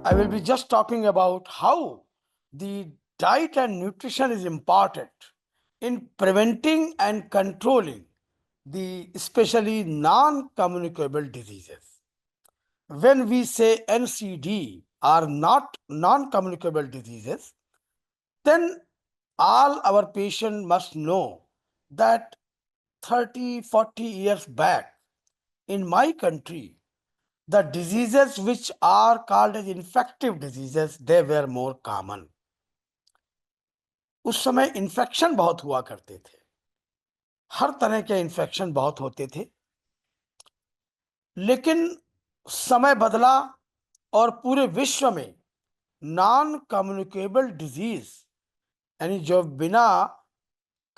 I will be just talking about how the diet and nutrition is important in preventing and controlling the especially non-communicable diseases. When we say NCD are not non-communicable diseases, then all our patients must know that 30, 40 years back in my country, the diseases which are called as infective diseases, they were more common. उस समय infection बहुत हुआ करते थे, हर तरह के infection बहुत होते थे। लेकिन समय बदला और पूरे विश्व में नॉन कम्युनिकेबल डिजीज यानी जो बिना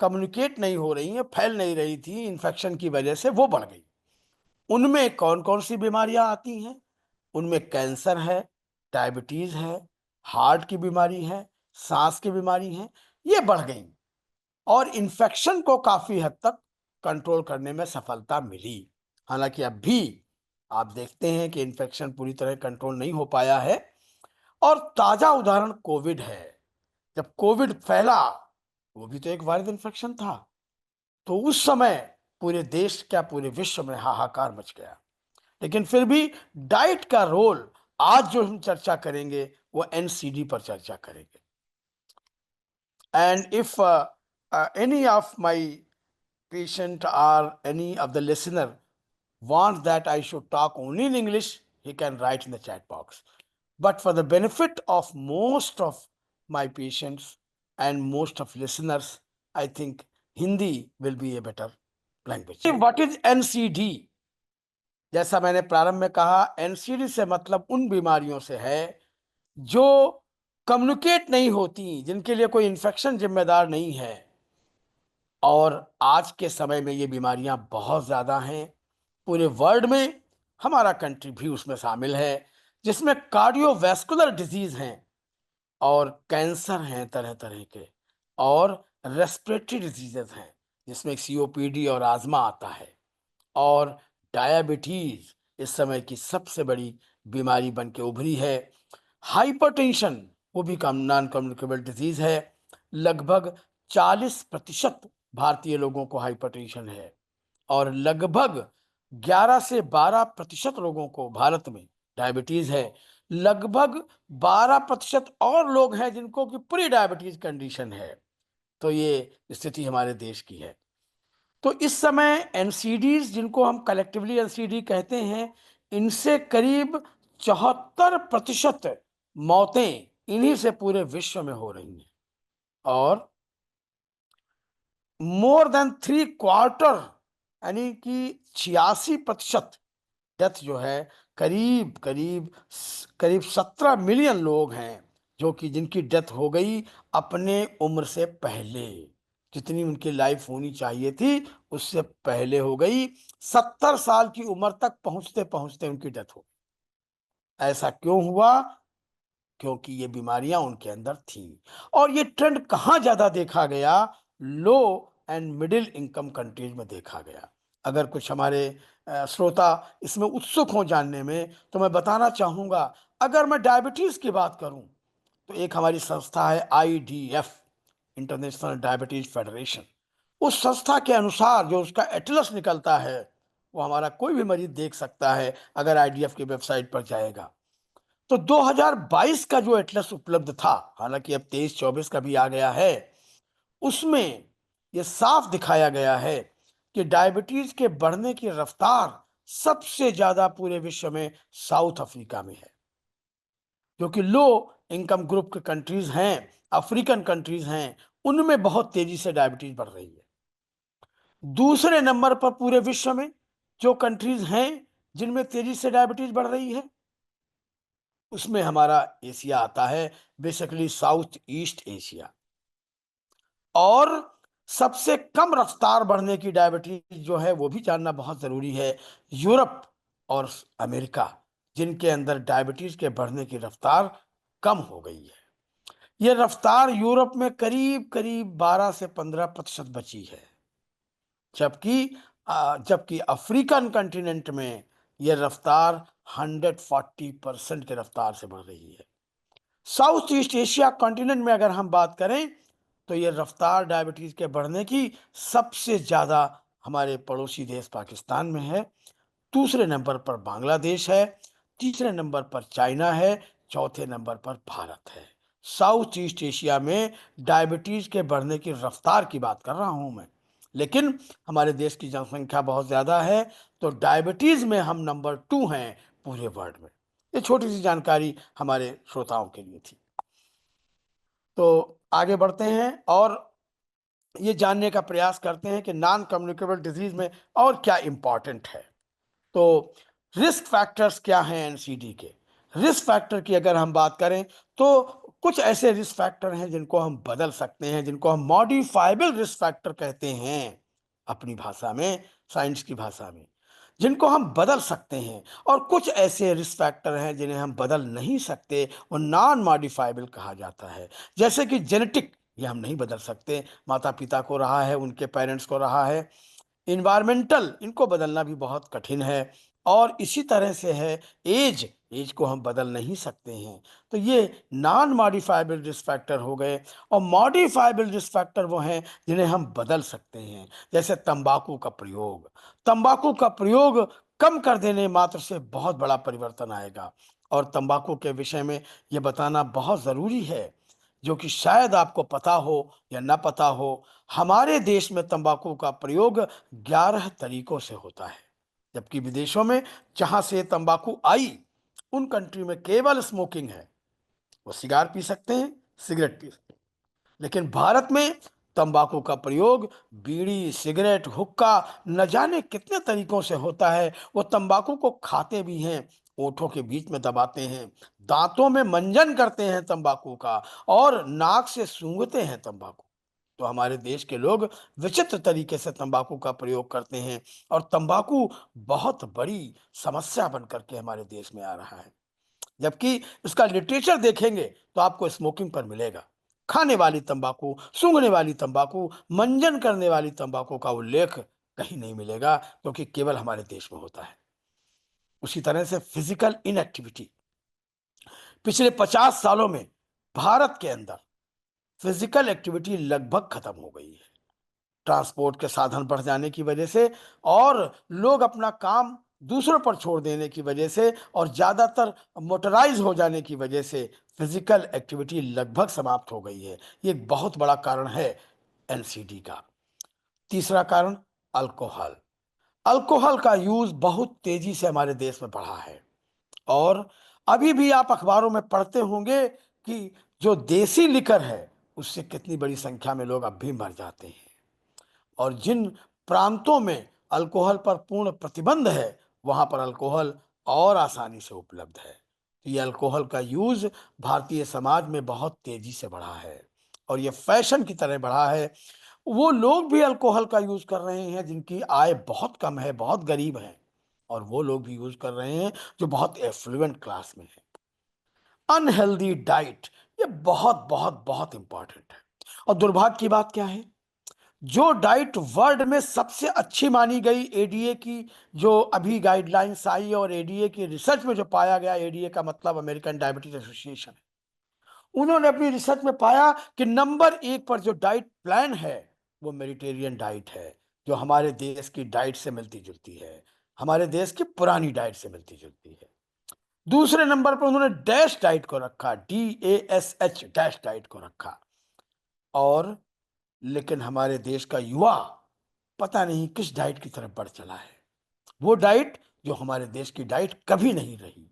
कम्युनिकेट नहीं हो रही है, फैल नहीं रही थी इन्फेक्शन की वजह से, वो बढ़ गई। उनमें कौन कौन सी बीमारियां आती हैं? उनमें कैंसर है, डायबिटीज है, हार्ट की बीमारी है, सांस की बीमारी है, ये बढ़ गई और इन्फेक्शन को काफी हद तक कंट्रोल करने में सफलता मिली। हालांकि अब भी आप देखते हैं कि इन्फेक्शन पूरी तरह कंट्रोल नहीं हो पाया है। और ताजा उदाहरण कोविड है। जब कोविड फैला, वो भी तो एक वायरल इन्फेक्शन था, तो उस समय पूरे देश क्या पूरे विश्व में हाहाकार मच गया। लेकिन फिर भी डाइट का रोल, आज जो हम चर्चा करेंगे वो एनसीडी पर चर्चा करेंगे। And if any of my patient or any of the listener wants that I should talk only in English, he can write in the chat box. But for the benefit of most of my patients and most of listeners, I think Hindi will be a better language. What is NCD? जैसा मैंने प्रारंभ में कहा, NCD से मतलब उन बीमारियों से है जो कम्युनिकेट नहीं होती, जिनके लिए कोई इन्फेक्शन जिम्मेदार नहीं है। और आज के समय में ये बीमारियां बहुत ज़्यादा हैं पूरे वर्ल्ड में, हमारा कंट्री भी उसमें शामिल है, जिसमें कार्डियोवैस्कुलर डिजीज हैं और कैंसर हैं तरह तरह के, और रेस्पिरेटरी डिजीजेस हैं जिसमें सीओपीडी और आजमा आता है, और डायबिटीज इस समय की सबसे बड़ी बीमारी बन के उभरी है। हाइपरटेंशन, वो भी नॉन कम्युनिकेबल डिजीज है। लगभग 40% भारतीय लोगों को हाइपरटेंशन है और लगभग 11 से 12% लोगों को भारत में डायबिटीज है। लगभग 12% और लोग हैं जिनको कि प्री डायबिटीज कंडीशन है। तो ये स्थिति हमारे देश की है। तो इस समय एनसीडीज, जिनको हम कलेक्टिवली एनसीडी कहते हैं, इनसे करीब 74% मौतें इन्हीं से पूरे विश्व में हो रही हैं। और मोर देन 3/4 यानी कि 86% डेथ जो है, करीब करीब करीब 17 मिलियन लोग हैं जो कि जिनकी डेथ हो गई अपने उम्र से पहले। जितनी उनकी लाइफ होनी चाहिए थी उससे पहले हो गई। 70 साल की उम्र तक पहुंचते पहुंचते उनकी डेथ हो गई। ऐसा क्यों हुआ? क्योंकि ये बीमारियां उनके अंदर थी। और ये ट्रेंड कहाँ ज्यादा देखा गया? लो एंड मिडिल इनकम कंट्रीज में देखा गया। अगर कुछ हमारे श्रोता इसमें उत्सुक हो जानने में, तो मैं बताना चाहूंगा, अगर मैं डायबिटीज की बात करूं तो एक हमारी संस्था है IDF, इंटरनेशनल डायबिटीज फेडरेशन। उस संस्था के अनुसार जो उसका एटलस निकलता है वो हमारा कोई भी मरीज देख सकता है अगर IDF की वेबसाइट पर जाएगा। तो 2022 का जो एटलस उपलब्ध था, हालांकि अब 23-24 का भी आ गया है, उसमें यह साफ दिखाया गया है कि डायबिटीज के बढ़ने की रफ्तार सबसे ज्यादा पूरे विश्व में साउथ अफ्रीका में है, जो कि लो इनकम ग्रुप के कंट्रीज हैं, अफ्रीकन कंट्रीज हैं, उनमें बहुत तेजी से डायबिटीज बढ़ रही है। दूसरे नंबर पर पूरे विश्व में जो कंट्रीज हैं जिनमें तेजी से डायबिटीज बढ़ रही है, उसमें हमारा एशिया आता है, बेसिकली साउथ ईस्ट एशिया। और सबसे कम रफ्तार बढ़ने की डायबिटीज जो है वो भी जानना बहुत जरूरी है, यूरोप और अमेरिका, जिनके अंदर डायबिटीज के बढ़ने की रफ्तार कम हो गई है। यह रफ्तार यूरोप में करीब करीब 12 से 15% बची है, जबकि जबकि अफ्रीकन कंटिनेंट में ये रफ्तार 140% के रफ्तार से बढ़ रही है। साउथ ईस्ट एशिया कॉन्टिनेंट में अगर हम बात करें तो ये रफ्तार डायबिटीज के बढ़ने की सबसे ज्यादा हमारे पड़ोसी देश पाकिस्तान में है। दूसरे नंबर पर बांग्लादेश है, तीसरे नंबर पर चाइना है, चौथे नंबर पर भारत है। साउथ ईस्ट एशिया में डायबिटीज के बढ़ने की रफ्तार की बात कर रहा हूं मैं। लेकिन हमारे देश की जनसंख्या बहुत ज्यादा है, तो डायबिटीज में हम नंबर 2 हैं पूरे वर्ल्ड में। ये छोटी सी जानकारी हमारे श्रोताओं के लिए थी। तो आगे बढ़ते हैं और ये जानने का प्रयास करते हैं कि नॉन कम्युनिकेबल डिजीज में और क्या इंपॉर्टेंट है। तो रिस्क फैक्टर्स क्या हैं एनसीडी के? रिस्क फैक्टर की अगर हम बात करें तो कुछ ऐसे रिस्क फैक्टर हैं जिनको हम बदल सकते हैं, जिनको हम मॉडिफाइबल रिस्क फैक्टर कहते हैं अपनी भाषा में, साइंस की भाषा में, जिनको हम बदल सकते हैं। और कुछ ऐसे रिस्क फैक्टर हैं जिन्हें हम बदल नहीं सकते, वो नॉन मॉडिफाइबल कहा जाता है। जैसे कि जेनेटिक, ये हम नहीं बदल सकते, माता पिता को रहा है, उनके पेरेंट्स को रहा है। इन्वायरमेंटल, इनको बदलना भी बहुत कठिन है। और इसी तरह से है एज, एज को हम बदल नहीं सकते हैं। तो ये नॉन मॉडिफाइबल रिस्क फैक्टर हो गए। और मॉडिफाइबल रिस्क फैक्टर वो हैं जिन्हें हम बदल सकते हैं। जैसे तंबाकू का प्रयोग, तंबाकू का प्रयोग कम कर देने मात्र से बहुत बड़ा परिवर्तन आएगा। और तंबाकू के विषय में ये बताना बहुत ज़रूरी है, जो कि शायद आपको पता हो या ना पता हो, हमारे देश में तंबाकू का प्रयोग 11 तरीकों से होता है। जबकि विदेशों में जहां से तंबाकू आई, उन कंट्री में केवल स्मोकिंग है, वो सिगार पी सकते हैं, सिगरेट पी सकते हैं। लेकिन भारत में तंबाकू का प्रयोग बीड़ी, सिगरेट, हुक्का, न जाने कितने तरीकों से होता है। वो तंबाकू को खाते भी हैं, ओठों के बीच में दबाते हैं, दांतों में मंजन करते हैं तंबाकू का, और नाक से सूंघते हैं तंबाकू। तो हमारे देश के लोग विचित्र तरीके से तंबाकू का प्रयोग करते हैं, और तंबाकू बहुत बड़ी समस्या बन करके हमारे देश में आ रहा है। जबकि इसका लिटरेचर देखेंगे तो आपको स्मोकिंग पर मिलेगा। खाने वाली तंबाकू, सूंघने वाली तंबाकू, मंजन करने वाली तंबाकू का उल्लेख कहीं नहीं मिलेगा, क्योंकि केवल हमारे देश में होता है। उसी तरह से फिजिकल इनएक्टिविटी, पिछले 50 सालों में भारत के अंदर फिजिकल एक्टिविटी लगभग खत्म हो गई है। ट्रांसपोर्ट के साधन बढ़ जाने की वजह से, और लोग अपना काम दूसरों पर छोड़ देने की वजह से, और ज्यादातर मोटराइज हो जाने की वजह से फिजिकल एक्टिविटी लगभग समाप्त हो गई है। ये एक बहुत बड़ा कारण है एनसीडी का। तीसरा कारण अल्कोहल। अल्कोहल का यूज बहुत तेजी से हमारे देश में बढ़ा है। और अभी भी आप अखबारों में पढ़ते होंगे कि जो देसी लिकर है, उससे कितनी बड़ी संख्या में लोग अब भी मर जाते हैं। और जिन प्रांतों में अल्कोहल पर पूर्ण प्रतिबंध है, वहां पर अल्कोहल और आसानी से उपलब्ध है। तो ये अल्कोहल का यूज भारतीय समाज में बहुत तेजी से बढ़ा है, और ये फैशन की तरह बढ़ा है। वो लोग भी अल्कोहल का यूज कर रहे हैं जिनकी आय बहुत कम है, बहुत गरीब हैं, और वो लोग भी यूज कर रहे हैं जो बहुत एफ्लुएंट क्लास में है। अनहेल्दी डाइट, ये बहुत बहुत बहुत इंपॉर्टेंट है। और दुर्भाग्य की बात क्या है, जो डाइट वर्ल्ड में सबसे अच्छी मानी गई एडीए की, जो अभी गाइडलाइंस आई और एडीए की रिसर्च में जो पाया गया, एडीए का मतलब अमेरिकन डायबिटीज एसोसिएशन है, उन्होंने अपनी रिसर्च में पाया कि नंबर 1 पर जो डाइट प्लान है वो मेडिटेरियन डाइट है, जो हमारे देश की डाइट से मिलती जुलती है, हमारे देश की पुरानी डाइट से मिलती जुलती है। दूसरे नंबर पर उन्होंने डैश डाइट को रखा, DASH डैश डाइट को रखा। और लेकिन हमारे देश का युवा पता नहीं किस डाइट की तरफ बढ़ चला है, वो डाइट जो हमारे देश की डाइट कभी नहीं रही,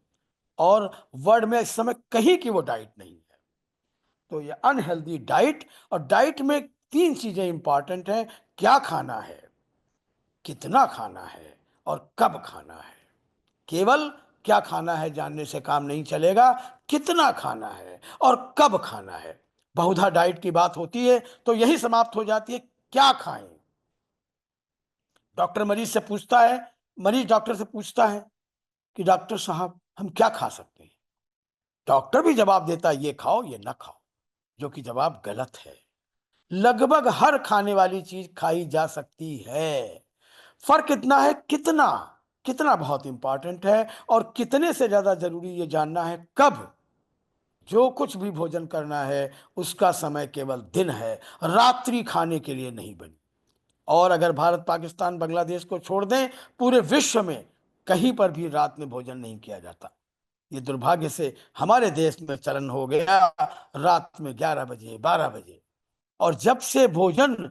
और वर्ल्ड में इस समय कहीं की वो डाइट नहीं है। तो ये अनहेल्दी डाइट, और डाइट में 3 चीजें इंपॉर्टेंट हैं: क्या खाना है, कितना खाना है, और कब खाना है। केवल क्या खाना है जानने से काम नहीं चलेगा, कितना खाना है और कब खाना है। बहुधा डाइट की बात होती है तो यही समाप्त हो जाती है, क्या खाएं। डॉक्टर मरीज से पूछता है, मरीज डॉक्टर से पूछता है कि डॉक्टर साहब हम क्या खा सकते हैं। डॉक्टर भी जवाब देता है ये खाओ ये ना खाओ, जो कि जवाब गलत है। लगभग हर खाने वाली चीज खाई जा सकती है। फर्क इतना है कितना, कितना बहुत इंपॉर्टेंट है और कितने से ज्यादा जरूरी ये जानना है कब जो कुछ भी भोजन करना है उसका समय केवल दिन है, रात्रि खाने के लिए नहीं बनी। और अगर भारत, पाकिस्तान, बांग्लादेश को छोड़ दें, पूरे विश्व में कहीं पर भी रात में भोजन नहीं किया जाता। ये दुर्भाग्य से हमारे देश में चलन हो गया रात में 11 बजे, 12 बजे। और जब से भोजन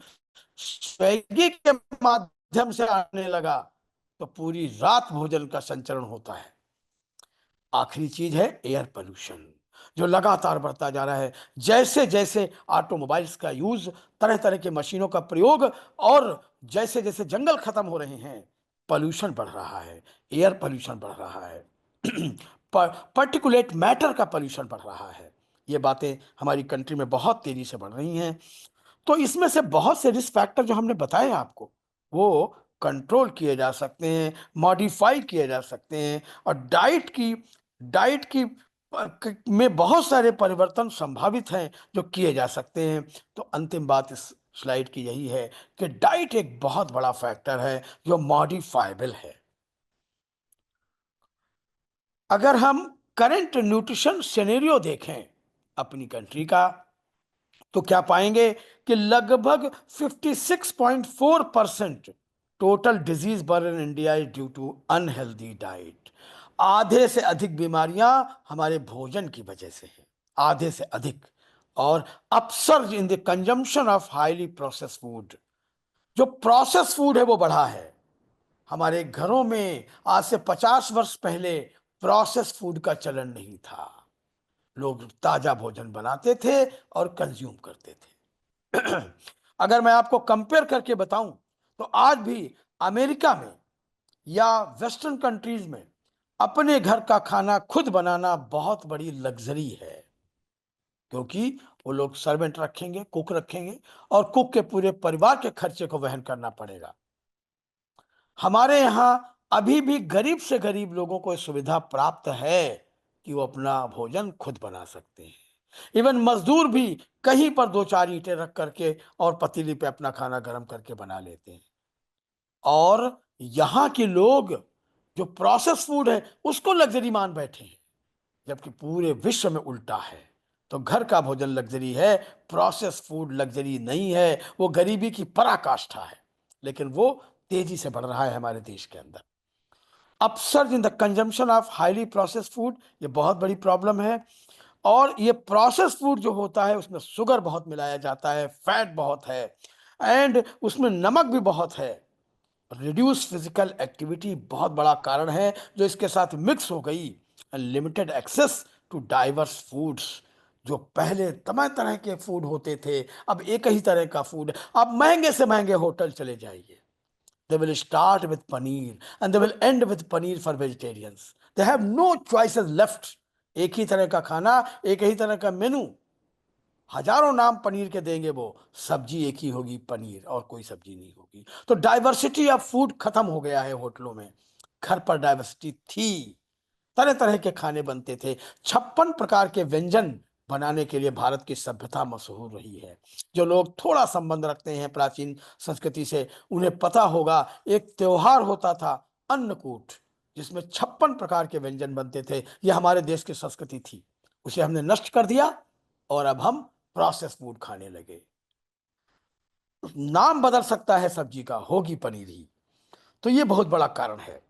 स्विगी के माध्यम से आने लगा तो पूरी रात भोजन का संचरण होता है। आखिरी चीज है एयर पोल्यूशन, जो लगातार बढ़ता जा रहा है। जैसे जैसे ऑटोमोबाइल्स का यूज, तरह तरह के मशीनों का प्रयोग, और जैसे जैसे जंगल खत्म हो रहे हैं, पोल्यूशन बढ़ रहा है, एयर पोल्यूशन बढ़ रहा है, पर्टिकुलेट मैटर का पोल्यूशन बढ़ रहा है। ये बातें हमारी कंट्री में बहुत तेजी से बढ़ रही हैं। तो इसमें से बहुत से रिस्क फैक्टर जो हमने बताए आपको, वो कंट्रोल किए जा सकते हैं, मॉडिफाई किए जा सकते हैं। और डाइट की में बहुत सारे परिवर्तन संभावित हैं जो किए जा सकते हैं। तो अंतिम बात इस स्लाइड की यही है कि डाइट एक बहुत बड़ा फैक्टर है जो मॉडिफाइबल है। अगर हम करंट न्यूट्रिशन सिनेरियो देखें अपनी कंट्री का, तो क्या पाएंगे कि लगभग 56.4% total disease burden in India is due to unhealthy diet. आधे से अधिक बीमारियां हमारे भोजन की वजह से हैं, आधे से अधिक। और upsurge in the consumption of highly process food, जो प्रोसेस फूड है वो बढ़ा है। हमारे घरों में आज से 50 वर्ष पहले प्रोसेस फूड का चलन नहीं था। लोग ताजा भोजन बनाते थे और कंज्यूम करते थे। अगर मैं आपको कंपेयर करके बताऊं तो आज भी अमेरिका में या वेस्टर्न कंट्रीज में अपने घर का खाना खुद बनाना बहुत बड़ी लग्जरी है, क्योंकि वो लोग सर्वेंट रखेंगे, कुक रखेंगे, और कुक के पूरे परिवार के खर्चे को वहन करना पड़ेगा। हमारे यहाँ अभी भी गरीब से गरीब लोगों को सुविधा प्राप्त है कि वो अपना भोजन खुद बना सकते हैं। इवन मजदूर भी कहीं पर दो चार ईंटें रख करके और पतीली पे अपना खाना गर्म करके बना लेते हैं। और यहाँ के लोग जो प्रोसेस फूड है उसको लग्जरी मान बैठे हैं, जबकि पूरे विश्व में उल्टा है। तो घर का भोजन लग्जरी है, प्रोसेस फूड लग्जरी नहीं है, वो गरीबी की पराकाष्ठा है। लेकिन वो तेजी से बढ़ रहा है हमारे देश के अंदर। Upsurge in the consumption of highly processed food, ये बहुत बड़ी प्रॉब्लम है। और ये प्रोसेस फूड जो होता है उसमें शुगर बहुत मिलाया जाता है, फैट बहुत है, एंड उसमें नमक भी बहुत है। रिड्यूस फिजिकल एक्टिविटी बहुत बड़ा कारण है जो इसके साथ मिक्स हो गई। Limited access to diverse foods, जो पहले तरह तरह के फूड होते थे अब एक ही तरह का फूड। आप महंगे से महंगे होटल चले जाइए, they will start with paneer and they will end with paneer for vegetarians. They have no choices left. एक ही तरह का खाना, एक ही तरह का मेनू, हजारों नाम पनीर के देंगे, वो सब्जी एक ही होगी, पनीर, और कोई सब्जी नहीं होगी। तो डाइवर्सिटी ऑफ फूड खत्म हो गया है होटलों में। घर पर डाइवर्सिटी थी, तरह तरह के खाने बनते थे। 56 प्रकार के व्यंजन बनाने के लिए भारत की सभ्यता मशहूर रही है। जो लोग थोड़ा संबंध रखते हैं प्राचीन संस्कृति से, उन्हें पता होगा एक त्योहार होता था अन्नकूट, जिसमें 56 प्रकार के व्यंजन बनते थे। यह हमारे देश की संस्कृति थी, उसे हमने नष्ट कर दिया और अब हम प्रोसेस फूड खाने लगे। नाम बदल सकता है सब्जी का, होगी पनीर ही। तो ये बहुत बड़ा कारण है।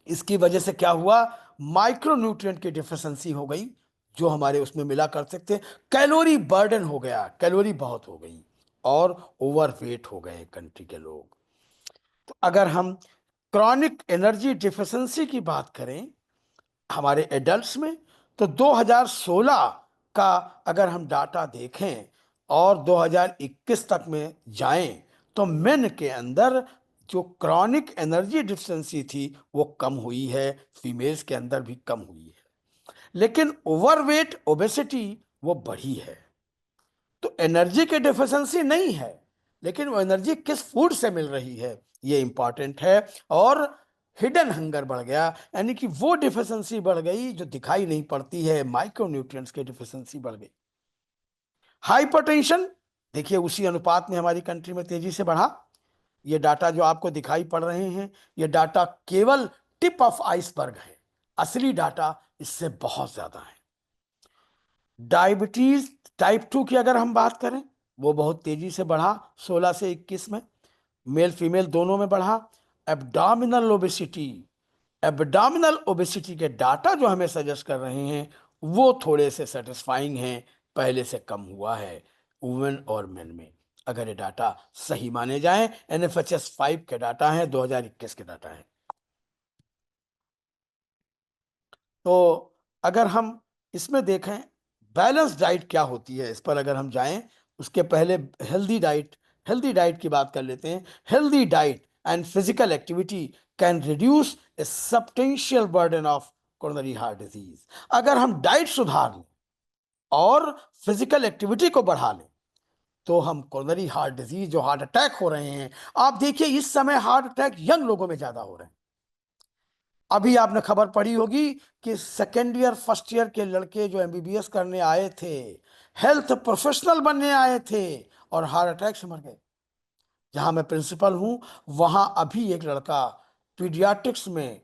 इसकी वजह से क्या हुआ, माइक्रोन्यूट्रिएंट की डिफिशियंसी हो गई जो हमारे उसमें मिला कर सकते। कैलोरी बर्डन हो गया, कैलोरी बहुत हो गई, और ओवरवेट हो गए कंट्री के लोग। तो अगर हम क्रॉनिक एनर्जी डिफिशियंसी की बात करें हमारे एडल्ट्स में, तो 2016 का अगर हम डाटा देखें और 2021 तक में जाएं, तो मेन के अंदर जो क्रॉनिक एनर्जी डिफिशियंसी थी वो कम हुई है, फीमेल्स के अंदर भी कम हुई है। लेकिन ओवरवेट, ओबेसिटी, वो बढ़ी है। तो एनर्जी की डिफिशियंसी नहीं है, लेकिन वो एनर्जी किस फूड से मिल रही है ये इंपॉर्टेंट है। और हिडन हंगर बढ़ गया, यानी कि वो डिफिशियंसी बढ़ गई जो दिखाई नहीं पड़ती है, माइक्रोन्यूट्रिएंट्स की डिफिशियंसी बढ़ गई। हाइपरटेंशन देखिए उसी अनुपात में हमारी कंट्री में तेजी से बढ़ा। ये डाटा जो आपको दिखाई पड़ रहे हैं, ये डाटा केवल टिप ऑफ आइसबर्ग है। असली डाटा इससे बहुत ज्यादा है। डायबिटीज टाइप 2 की अगर हम बात करें, वो बहुत तेजी से बढ़ा 16 से 21 में, मेल फीमेल दोनों में बढ़ा। एब्डोमिनल ओबेसिटी, एब्डोमिनल ओबेसिटी के डाटा जो हमें सजेस्ट कर रहे हैं वो थोड़े से सेटिस्फाइंग हैं, पहले से कम हुआ है वुमेन और मेन में, अगर ये डाटा सही माने जाएं। एनएफएचएस 5 के डाटा हैं, 2021 के डाटा हैं। तो अगर हम इसमें देखें बैलेंस डाइट क्या होती है, इस पर अगर हम जाएं, उसके पहले हेल्दी डाइट, हेल्दी डाइट की बात कर लेते हैं। Healthy diet and physical activity can reduce A substantial burden of coronary heart disease. अगर हम डाइट सुधार लें और फिजिकल एक्टिविटी को बढ़ा लें तो हम कोरोनरी हार्ट डिजीज, जो हार्ट अटैक हो रहे हैं, आप देखिए इस समय हार्ट अटैक यंग लोगों में ज्यादा हो रहे हैं। अभी आपने खबर पढ़ी होगी कि सेकेंड ईयर फर्स्ट ईयर के लड़के जो एमबीबीएस करने आए थे, हेल्थ प्रोफेशनल बनने आए थे, और हार्ट अटैक से मर गए। जहां मैं प्रिंसिपल हूं वहां अभी एक लड़का पीडियाट्रिक्स में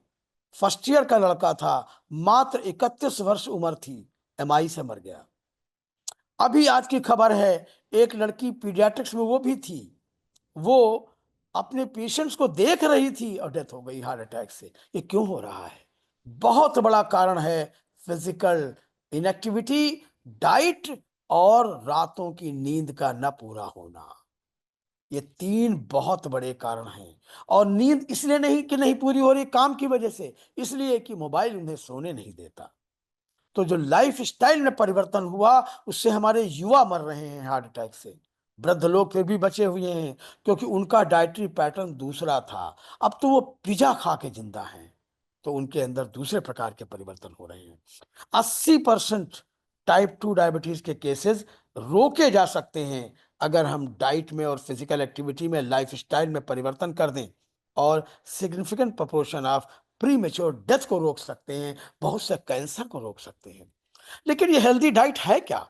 फर्स्ट ईयर का लड़का था, मात्र 31 वर्ष उम्र थी, एमआई से मर गया। अभी आज की खबर है, एक लड़की पीडियाट्रिक्स में वो भी थी, वो अपने पेशेंट्स को देख रही थी और डेथ हो गई हार्ट अटैक से। ये क्यों हो रहा है? बहुत बड़ा कारण है फिजिकल इनएक्टिविटी, डाइट और रातों की नींद का न पूरा होना। ये तीन बहुत बड़े कारण हैं। और नींद इसलिए नहीं कि नहीं पूरी हो रही काम की वजह से, इसलिए कि मोबाइल उन्हें सोने नहीं देता। तो जो लाइफ स्टाइल में परिवर्तन हुआ उससे हमारे युवा मर रहे हैं हार्ट अटैक से। वृद्ध लोग फिर भी बचे हुए हैं क्योंकि उनका डाइटरी पैटर्न दूसरा था। अब तो वो पिज्जा खा के जिंदा हैं, तो उनके अंदर दूसरे प्रकार के परिवर्तन हो रहे हैं। 80% टाइप 2 डायबिटीज के केसेस रोके जा सकते हैं अगर हम डाइट में और फिजिकल एक्टिविटी में, लाइफ स्टाइल में परिवर्तन कर दें, और significant proportion of pre mature death को रोक सकते हैं, बहुत से कैंसर को रोक सकते हैं। लेकिन ये हेल्दी डाइट है क्या?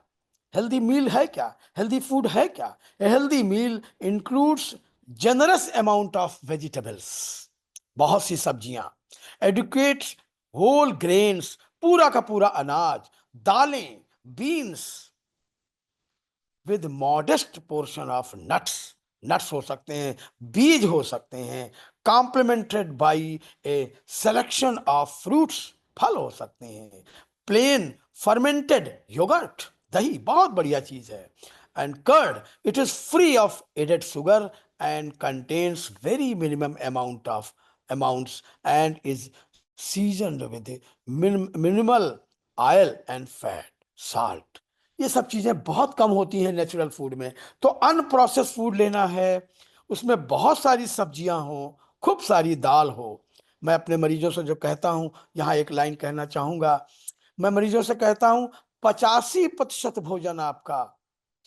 हेल्दी मील है क्या? हेल्दी फूड है क्या? Healthy meal includes generous amount of vegetables, बहुत सी सब्जियां, एडुकेट होल ग्रेन्स, पूरा का पूरा अनाज, दालें, beans, with modest portion of nuts, nuts हो सकते हैं, बीज हो सकते हैं, complimented by A selection of fruits, फल हो सकते हैं, प्लेन फर्मेंटेड योगर्ट, दही बहुत बढ़िया चीज है, and curd, it is free of added sugar and contains very minimum amount of amounts and is seasoned with minimal oil and fat, salt. ये सब चीजें बहुत कम होती हैं नेचुरल फूड में। तो अनप्रोसेस फूड लेना है, उसमें बहुत सारी सब्जियां हो, खूब सारी दाल हो। मैं अपने मरीजों से जो कहता हूं, यहाँ एक लाइन कहना चाहूंगा, मैं मरीजों से कहता हूं 85% भोजन आपका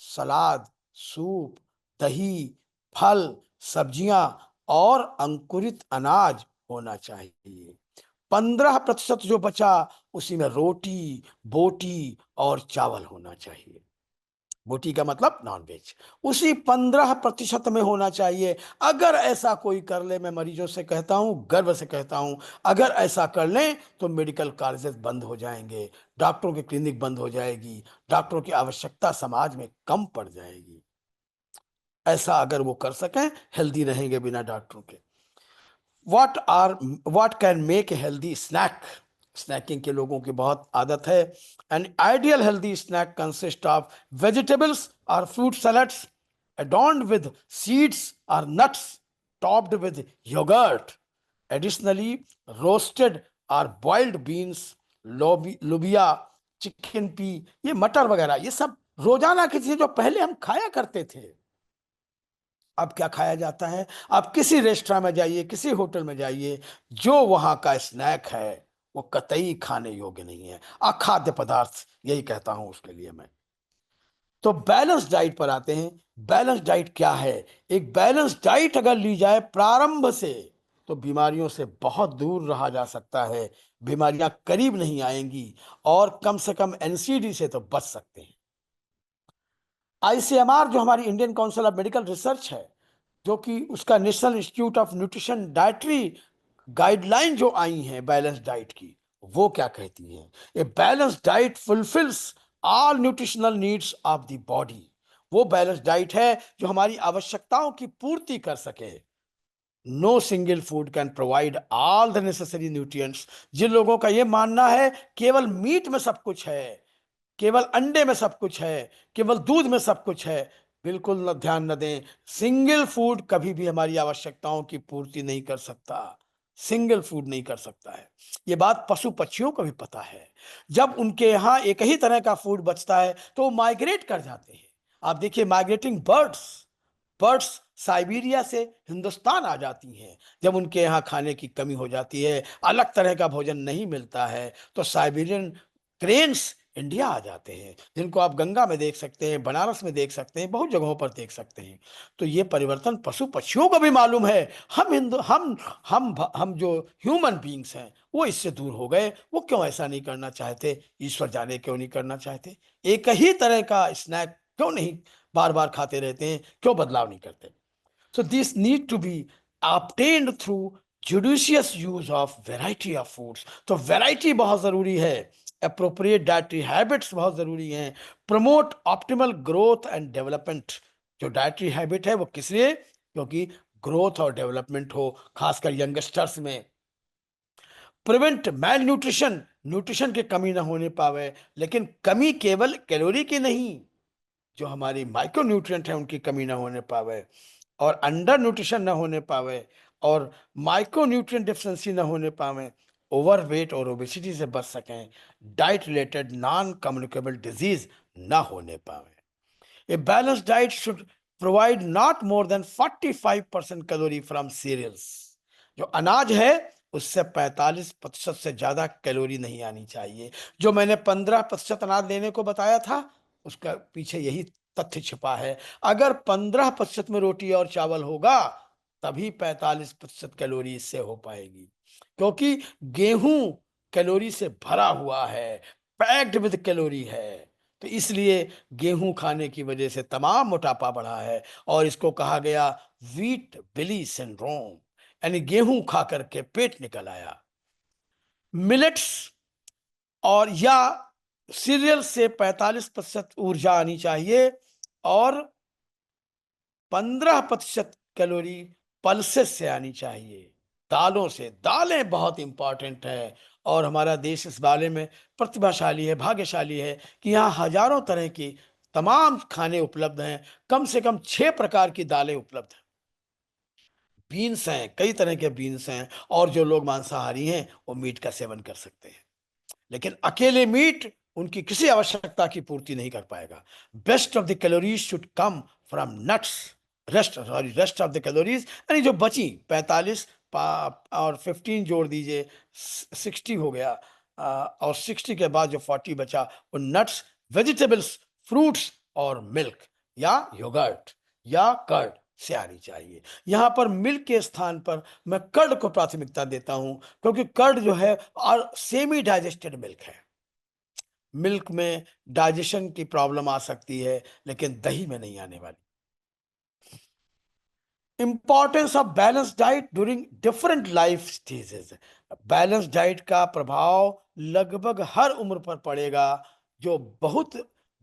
सलाद, सूप, दही, फल, सब्जियां और अंकुरित अनाज होना चाहिए। 15% जो बचा उसी में रोटी, बोटी और चावल होना चाहिए। बोटी का मतलब नॉनवेज, उसी 15% में होना चाहिए। अगर ऐसा कोई कर ले, मैं मरीजों से कहता हूं, गर्व से कहता हूं, अगर ऐसा कर लें तो मेडिकल कॉलेजेस बंद हो जाएंगे, डॉक्टरों की क्लिनिक बंद हो जाएगी, डॉक्टरों की आवश्यकता समाज में कम पड़ जाएगी। ऐसा अगर वो कर सकें, हेल्दी रहेंगे बिना डॉक्टरों के। what can make a healthy snack? Snacking के लोगों की बहुत आदत है। An ideal healthy snack consist of vegetables और fruit salads adorned with seeds or nuts topped with yogurt, additionally roasted or boiled beans, लोबिया, चिकन पी, ये मटर वगैरह, ये सब रोजाना की चीजें जो पहले हम खाया करते थे। अब क्या खाया जाता है? आप किसी रेस्टोरेंट में जाइए, किसी होटल में जाइए, जो वहां का स्नैक है वो कतई खाने योग्य नहीं है, अखाद्य पदार्थ, यही कहता हूं उसके लिए मैं। तो बैलेंस डाइट पर आते हैं। बैलेंस डाइट क्या है? एक बैलेंस डाइट अगर ली जाए प्रारंभ से तो बीमारियों से बहुत दूर रहा जा सकता है, बीमारियां करीब नहीं आएंगी, और कम से कम एनसीडी से तो बच सकते हैं। आईसीएमआर जो हमारी Indian council of medical research है, जो कि उसका national institute of nutrition dietary guideline जो आई हैं बैलेंस डाइट की, वो क्या कहती है? A balance diet fulfils all nutritional needs of the body. वो बैलेंस डाइट है जो हमारी आवश्यकताओं की पूर्ति कर सके। No single food can provide all the necessary nutrients. जिन लोगों का यह मानना है केवल मीट में सब कुछ है, केवल अंडे में सब कुछ है, केवल दूध में सब कुछ है, बिल्कुल न ध्यान न दें। सिंगल फूड कभी भी हमारी आवश्यकताओं की पूर्ति नहीं कर सकता। सिंगल फूड नहीं कर सकता है। ये बात पशु पक्षियों को भी पता है। जब उनके यहाँ एक ही तरह का फूड बचता है तो वो माइग्रेट कर जाते हैं। आप देखिए माइग्रेटिंग बर्ड्स, बर्ड्स साइबेरिया से हिंदुस्तान आ जाती हैं। जब उनके यहाँ खाने की कमी हो जाती है, अलग तरह का भोजन नहीं मिलता है, तो साइबेरियन क्रेन्स इंडिया आ जाते हैं, जिनको आप गंगा में देख सकते हैं, बनारस में देख सकते हैं, बहुत जगहों पर देख सकते हैं। तो ये परिवर्तन पशु पक्षियों को भी मालूम है। हम हिंदू हम जो ह्यूमन बींग्स हैं वो इससे दूर हो गए। वो क्यों ऐसा नहीं करना चाहते? ईश्वर जाने क्यों नहीं करना चाहते? एक ही तरह का स्नैक क्यों नहीं बार बार खाते रहते हैं? क्यों बदलाव नहीं करते? So this need to be obtained through judicious use of variety of foods। तो वैरायटी बहुत जरूरी है, अप्रोप्रिएट डाइटरी हैबिट्स बहुत जरूरी हैं, promote optimal growth and development. जो डाइटरी हैबिट है वो किस लिए? क्योंकि ग्रोथ और डेवलपमेंट हो, खासकर यंगस्टर्स में। प्रिवेंट मैल न्यूट्रिशन, न्यूट्रिशन की कमी ना होने पावे, लेकिन कमी केवल कैलोरी की नहीं, जो हमारी माइक्रो न्यूट्रिएंट है उनकी कमी ना होने पावे, और अंडर न्यूट्रिशन ना होने पावे, और माइक्रो न्यूट्रिएंट डिफिशिएंसी ना होने पावे, ओवरवेट और ओबेसिटी से बच सकें, diet related non communicable disease ना होने पावे। A balanced diet should provide not more than 45% calorie from cereals. जो अनाज है उससे 45% से ज्यादा कैलोरी नहीं आनी चाहिए। जो मैंने 15% अनाज लेने को बताया था, उसका पीछे यही तथ्य छिपा है। अगर 15% में रोटी और चावल होगा तभी 45% कैलोरी इससे हो पाएगी, क्योंकि गेहूं कैलोरी से भरा हुआ है, पैक्ड विद कैलोरी है। तो इसलिए गेहूं खाने की वजह से तमाम मोटापा बढ़ा है, और इसको कहा गया व्हीट बिली सिंड्रोम, यानी गेहूं खा करके पेट निकल आया। मिलेट्स और या सीरियल से 45% ऊर्जा आनी चाहिए, और 15% कैलोरी पल्सेस से आनी चाहिए, दालों से। दालें बहुत इंपॉर्टेंट है, और हमारा देश इस बारे में प्रतिभाशाली है, भाग्यशाली है कि यहाँ हजारों तरह की तमाम खाने उपलब्ध हैं। कम से कम 6 प्रकार की दालें उपलब्ध हैं। बीन्स हैं, कई तरह के बीन्स हैं, और जो लोग मांसाहारी हैं वो मीट का सेवन कर सकते हैं, लेकिन अकेले मीट उनकी किसी आवश्यकता की पूर्ति नहीं कर पाएगा। Best of the calories should come from nuts. Rest of the calories यानी जो बची 45 और 15 जोड़ दीजिए, 60 हो गया। और 60 के बाद जो 40 बचा वो नट्स, वेजिटेबल्स, फ्रूट्स और मिल्क या योगर्ट या कर्ड से आनी चाहिए। यहां पर मिल्क के स्थान पर मैं कर्ड को प्राथमिकता देता हूं, क्योंकि कर्ड जो है और सेमी डाइजेस्टेड मिल्क है। मिल्क में डाइजेशन की प्रॉब्लम आ सकती है, लेकिन दही में नहीं आने वाली। Importance of balance diet during different life stages. Balance diet का प्रभाव लगभग हर उम्र पर पड़ेगा। जो बहुत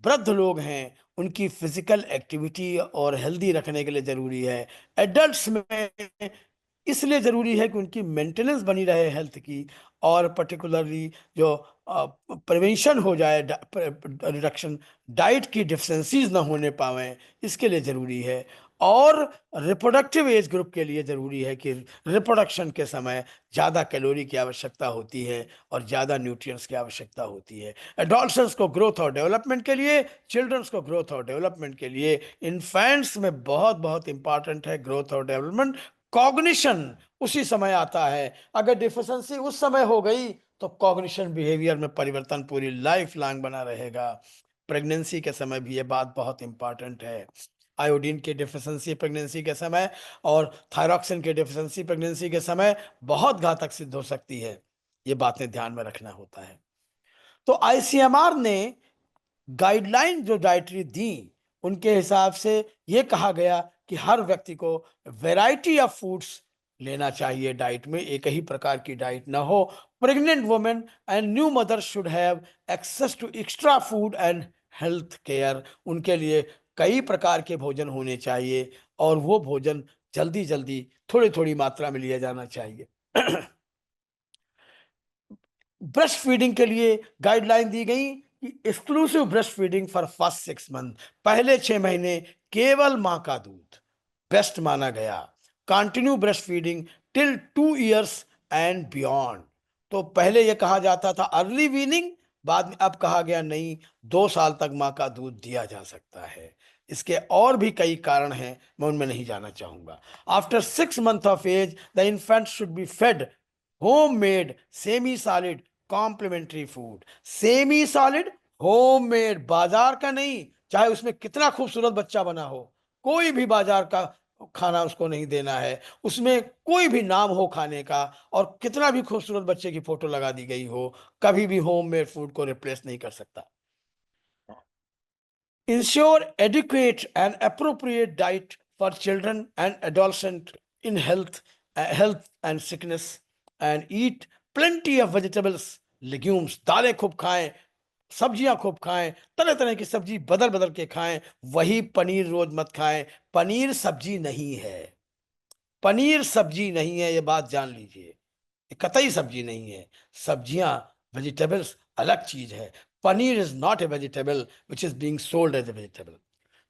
वृद्ध लोग हैं उनकी फिजिकल एक्टिविटी और हेल्दी रखने के लिए जरूरी है। एडल्ट्स में इसलिए जरूरी है कि उनकी मेंटेनेंस बनी रहे हेल्थ की, और पर्टिकुलरली जो प्रिवेंशन हो जाए, रिडक्शन, डाइट की डिफिशेंसीज ना होने पाए, इसके लिए जरूरी है। और रिप्रोडक्टिव एज ग्रुप के लिए जरूरी है कि रिप्रोडक्शन के समय ज़्यादा कैलोरी की आवश्यकता होती है और ज़्यादा न्यूट्रिएंट्स की आवश्यकता होती है। एडोलसेंस को ग्रोथ और डेवलपमेंट के लिए, चिल्ड्रंस को ग्रोथ और डेवलपमेंट के लिए, इन्फेंट्स में बहुत बहुत इंपॉर्टेंट है ग्रोथ और डेवलपमेंट। कॉग्निशन उसी समय आता है। अगर डिफिशिएंसी उस समय हो गई तो कॉग्निशन बिहेवियर में परिवर्तन पूरी लाइफ लॉन्ग बना रहेगा। प्रेगनेंसी के समय भी ये बात बहुत इंपॉर्टेंट है। आयोडीन की डिफिशिएंसी प्रेगनेंसी के समय और थायरॉक्सिन की डिफिशिएंसी प्रेगनेंसी के समय बहुत घातक सिद्ध हो सकती है। ये बातें ध्यान में रखना होता है। तो आईसीएमआर ने गाइडलाइन जो डाइटरी दी, उनके हिसाब से ये कहा गया कि हर व्यक्ति को वैरायटी ऑफ फूड्स लेना चाहिए डाइट में, एक ही प्रकार की डाइट ना हो। Pregnant women and new mother should have access to extra food and health care. उनके लिए कई प्रकार के भोजन होने चाहिए और वो भोजन जल्दी जल्दी थोड़ी थोड़ी मात्रा में लिया जाना चाहिए। ब्रेस्ट फीडिंग के लिए गाइडलाइन दी गई कि exclusive breast feeding for first 6 month, पहले 6 महीने केवल मां का दूध बेस्ट माना गया। Continue breast feeding till 2 years and beyond. तो पहले यह कहा जाता था अर्ली वीनिंग, बाद में अब कहा गया नहीं, 2 साल तक मां का दूध दिया जा सकता है। इसके और भी कई कारण हैं, मैं उनमें नहीं जाना चाहूंगा। After 6 month of age the infant should be fed homemade semi solid complementary food. Semi solid homemade, बाजार का नहीं, चाहे उसमें कितना खूबसूरत बच्चा बना हो, कोई भी बाजार का खाना उसको नहीं देना है। उसमें कोई भी नाम हो खाने का और कितना भी खूबसूरत बच्चे की फोटो लगा दी गई हो, कभी भी होममेड फूड को रिप्लेस नहीं कर सकता। Ensure adequate and appropriate diet for children and adolescents in health and sickness, and eat plenty of vegetables, legumes. दालें खूब खाएं, सब्जियां खूब खाएं, तरह तरह की सब्जी बदल बदल के खाएं। वही पनीर रोज मत खाएं, पनीर सब्जी नहीं है। पनीर सब्जी नहीं है, ये बात जान लीजिए, ये कतई सब्जी नहीं है। सब्जियां, वेजिटेबल्स अलग चीज है। Paneer is not a vegetable which is being sold as a vegetable.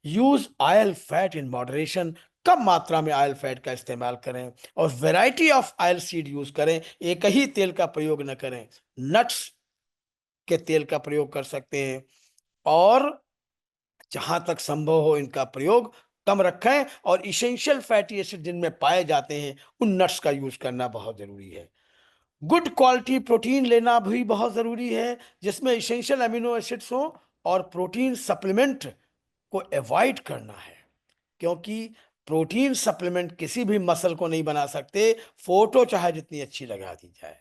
Use oil fat in moderation, कम मात्रा में ऑयल फैट का इस्तेमाल करें और variety of oil seed use करें, एक ही तेल का प्रयोग न करें। नट्स के तेल का प्रयोग कर सकते हैं और जहां तक संभव हो इनका प्रयोग कम रखें, और इसेंशियल फैटी एसिड जिनमें पाए जाते हैं उन नट्स का यूज करना बहुत जरूरी है। गुड क्वालिटी प्रोटीन लेना भी बहुत जरूरी है, जिसमें इसेंशियल अमीनो एसिड्स हो, और प्रोटीन सप्लीमेंट को अवॉइड करना है, क्योंकि प्रोटीन सप्लीमेंट किसी भी मसल को नहीं बना सकते, फोटो चाहे जितनी अच्छी लगा दी जाए।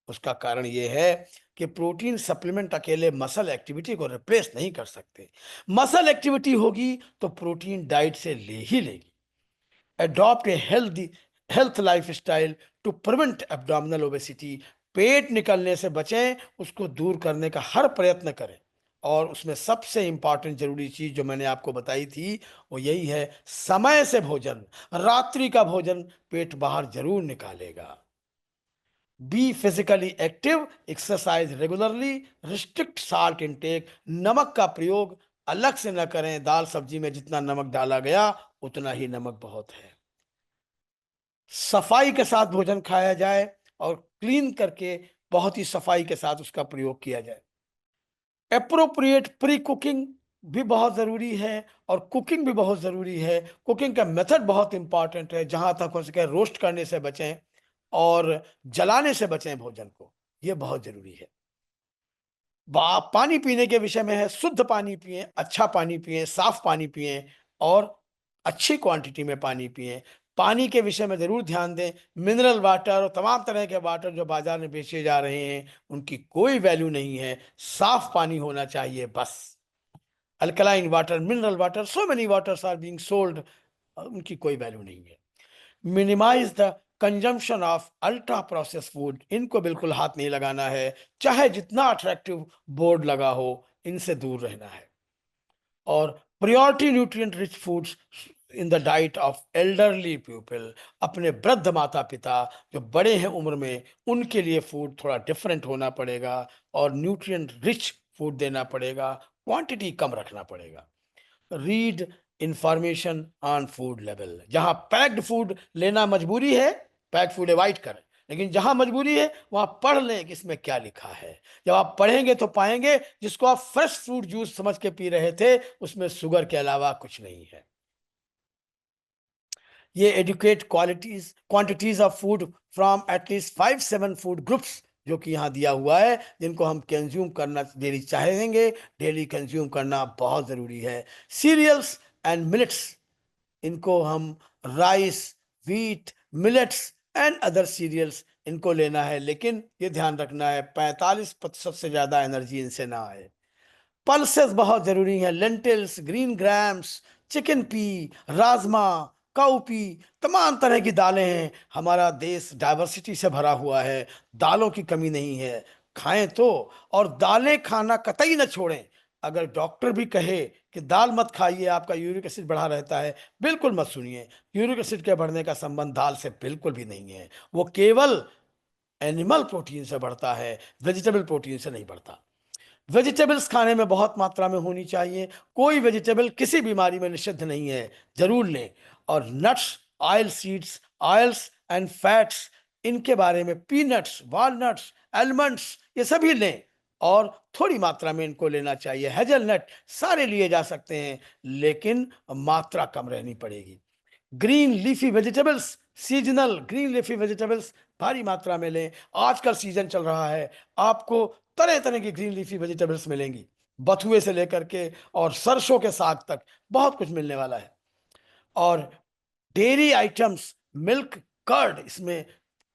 उसका कारण यह है कि प्रोटीन सप्लीमेंट अकेले मसल एक्टिविटी को रिप्लेस नहीं कर सकते। मसल एक्टिविटी होगी तो प्रोटीन डाइट से ले ही लेगी। Adopt a health lifestyle to prevent abdominal obesity. पेट निकलने से बचें, उसको दूर करने का हर प्रयत्न करें। और उसमें सबसे इंपॉर्टेंट जरूरी चीज जो मैंने आपको बताई थी वो यही है, समय से भोजन। रात्रि का भोजन पेट बाहर जरूर निकालेगा। B physically active, exercise regularly, restrict salt intake. नमक का प्रयोग अलग से न करें, दाल सब्जी में जितना नमक डाला गया उतना ही नमक बहुत है। सफाई के साथ भोजन खाया जाए और क्लीन करके बहुत ही सफाई के साथ उसका प्रयोग किया जाए। अप्रोप्रिएट प्री कुकिंग भी बहुत जरूरी है और कुकिंग भी बहुत जरूरी है। कुकिंग का मेथड बहुत इंपॉर्टेंट है, जहां तक हो सके रोस्ट करने से बचें और जलाने से बचें भोजन को, यह बहुत जरूरी है। पानी पीने के विषय में है, शुद्ध पानी पिए, अच्छा पानी पिए, साफ पानी पिए और अच्छी क्वांटिटी में पानी पिए। पानी के विषय में जरूर ध्यान दें। मिनरल वाटर और तमाम तरह के वाटर जो बाजार में बेचे जा रहे हैं उनकी कोई वैल्यू नहीं है, साफ पानी होना चाहिए बस। Alkaline water, mineral water, so many waters are being sold, उनकी कोई वैल्यू नहीं है। Minimise the consumption of ultra process food, इनको बिल्कुल हाथ नहीं लगाना है, चाहे जितना अट्रैक्टिव बोर्ड लगा हो, इनसे दूर रहना है। और priority nutrient rich foods in the diet of elderly people, अपने वृद्ध माता पिता जो बड़े हैं उम्र में, उनके लिए फूड थोड़ा डिफरेंट होना पड़ेगा और न्यूट्रिएंट रिच फूड देना पड़ेगा, क्वांटिटी कम रखना पड़ेगा। Read information on food level, जहां पैक्ड फूड लेना मजबूरी है, पैक्ड फूड अवॉइड करें, लेकिन जहां मजबूरी है वहां पढ़ लें कि इसमें क्या लिखा है। जब आप पढ़ेंगे तो पाएंगे जिसको आप फ्रेश फ्रूट जूस समझ के पी रहे थे उसमें शुगर के अलावा कुछ नहीं है। ये adequate qualities quantities of food from at least 5-7 food groups, जो कि यहाँ दिया हुआ है, जिनको हम कंज्यूम करना डेली चाहेंगे, डेली कंज्यूम करना बहुत जरूरी है। सीरियल्स एंड मिलेट्स, इनको हम rice, wheat, millets and other cereals, इनको लेना है, लेकिन ये ध्यान रखना है 45% से ज्यादा एनर्जी इनसे ना आए। पल्सेस बहुत जरूरी है, lentils, green grams, chicken P, rajma, cowpea, तमाम तरह की दालें हैं। हमारा देश डाइवर्सिटी से भरा हुआ है, दालों की कमी नहीं है। खाएं तो, और दालें खाना कतई न छोड़ें। अगर डॉक्टर भी कहे कि दाल मत खाइए, आपका यूरिक एसिड बढ़ा रहता है, बिल्कुल मत सुनिए। यूरिक एसिड के बढ़ने का संबंध दाल से बिल्कुल भी नहीं है। वो केवल एनिमल प्रोटीन से बढ़ता है, वेजिटेबल प्रोटीन से नहीं बढ़ता। वेजिटेबल्स खाने में बहुत मात्रा में होनी चाहिए। कोई वेजिटेबल किसी बीमारी में निषिद्ध नहीं है, जरूर लें। और nuts, oil seeds, oils and fats, इनके बारे में पीनट्स, वॉलनट्स, आलमंड्स, ये सभी लें। और थोड़ी मात्रा में इनको लेना चाहिए। हेजलनट सारे लिए जा सकते हैं, लेकिन मात्रा कम रहनी पड़ेगी। Green leafy vegetables, seasonal green leafy vegetables भारी मात्रा में लें। आजकल सीजन चल रहा है, आपको तरह तरह की ग्रीन लीफी वेजिटेबल्स मिलेंगी, बथुए से लेकर के और सरसों के साग तक बहुत कुछ मिलने वाला है। और डेयरी आइटम्स, मिल्क, कर्ड, इसमें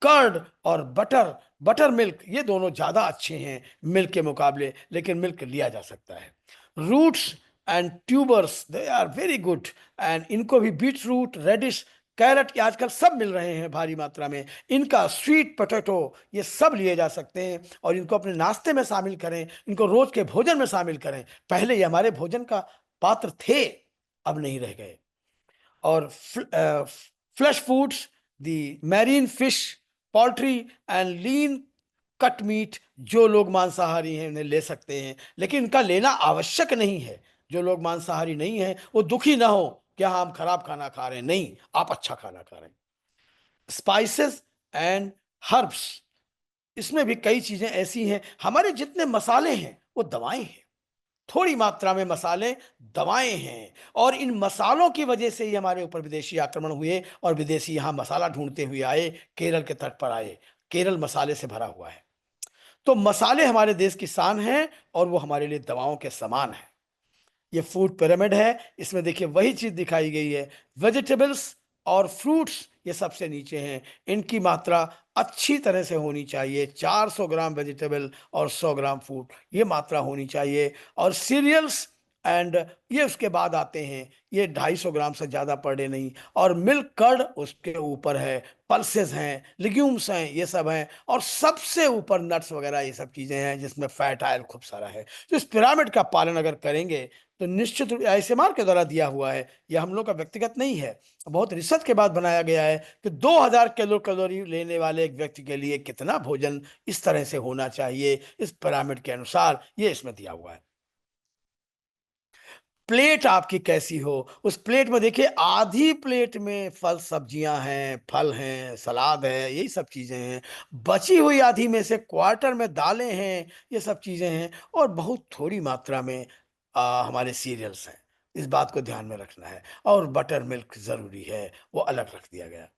कर्ड और बटर, बटर मिल्क, ये दोनों ज्यादा अच्छे हैं मिल्क के मुकाबले, लेकिन मिल्क लिया जा सकता है। Roots and tubers, they are very good. And इनको भी बीट रूट, रेडिश, कैरेट, ये आजकल सब मिल रहे हैं भारी मात्रा में। इनका स्वीट पोटैटो, ये सब लिए जा सकते हैं, और इनको अपने नाश्ते में शामिल करें, इनको रोज के भोजन में शामिल करें। पहले ये हमारे भोजन का पात्र थे, अब नहीं रह गए। और flesh foods, the marine fish, poultry and lean cut meat, जो लोग मांसाहारी हैं उन्हें ले सकते हैं, लेकिन इनका लेना आवश्यक नहीं है। जो लोग मांसाहारी नहीं हैं वो दुखी ना हो कि हाँ हम खराब खाना खा रहे हैं, नहीं, आप अच्छा खाना खा रहे हैं। स्पाइसेस एंड हर्ब्स, इसमें भी कई चीजें ऐसी हैं। हमारे जितने मसाले हैं वो दवाएं हैं, थोड़ी मात्रा में मसाले दवाएं हैं। और इन मसालों की वजह से ही हमारे ऊपर विदेशी आक्रमण हुए, और विदेशी यहां मसाला ढूंढते हुए आए, केरल के तट पर आए। केरल मसाले से भरा हुआ है। तो मसाले हमारे देश की शान है, और वो हमारे लिए दवाओं के समान है। ये फूड पिरामिड है, इसमें देखिए वही चीज दिखाई गई है। वेजिटेबल्स और फ्रूट्स ये सबसे नीचे हैं। इनकी मात्रा अच्छी तरह से होनी चाहिए। 400 ग्राम वेजिटेबल और 100 ग्राम फ्रूट, ये मात्रा होनी चाहिए। और सीरियल्स एंड, ये उसके बाद आते हैं, ये 250 ग्राम से ज़्यादा पर डे नहीं। और मिल्क कर्ड उसके ऊपर है, पल्सेस हैं, लिग्यूम्स हैं, ये सब हैं। और सबसे ऊपर नट्स वगैरह ये सब चीज़ें हैं, जिसमें फैट ऑयल खूब सारा है। तो इस पिरामिड का पालन अगर करेंगे तो निश्चित रूप, आईसीएमआर के द्वारा दिया हुआ है, यह हम लोग का व्यक्तिगत नहीं है, बहुत रिसर्च के बाद बनाया गया है कि 2000 कैलोरी लेने वाले एक व्यक्ति के लिए कितना भोजन इस तरह से होना चाहिए, इस पिरामिड के अनुसार ये इसमें दिया हुआ है। प्लेट आपकी कैसी हो, उस प्लेट में देखिए आधी प्लेट में फल सब्जियां हैं, फल हैं, सलाद है, यही सब चीजें हैं। बची हुई आधी में से क्वार्टर में दालें हैं, ये सब चीजें हैं। और बहुत थोड़ी मात्रा में हमारे सीरियल्स हैं। इस बात को ध्यान में रखना है। और बटर मिल्क जरूरी है, वो अलग रख दिया गया।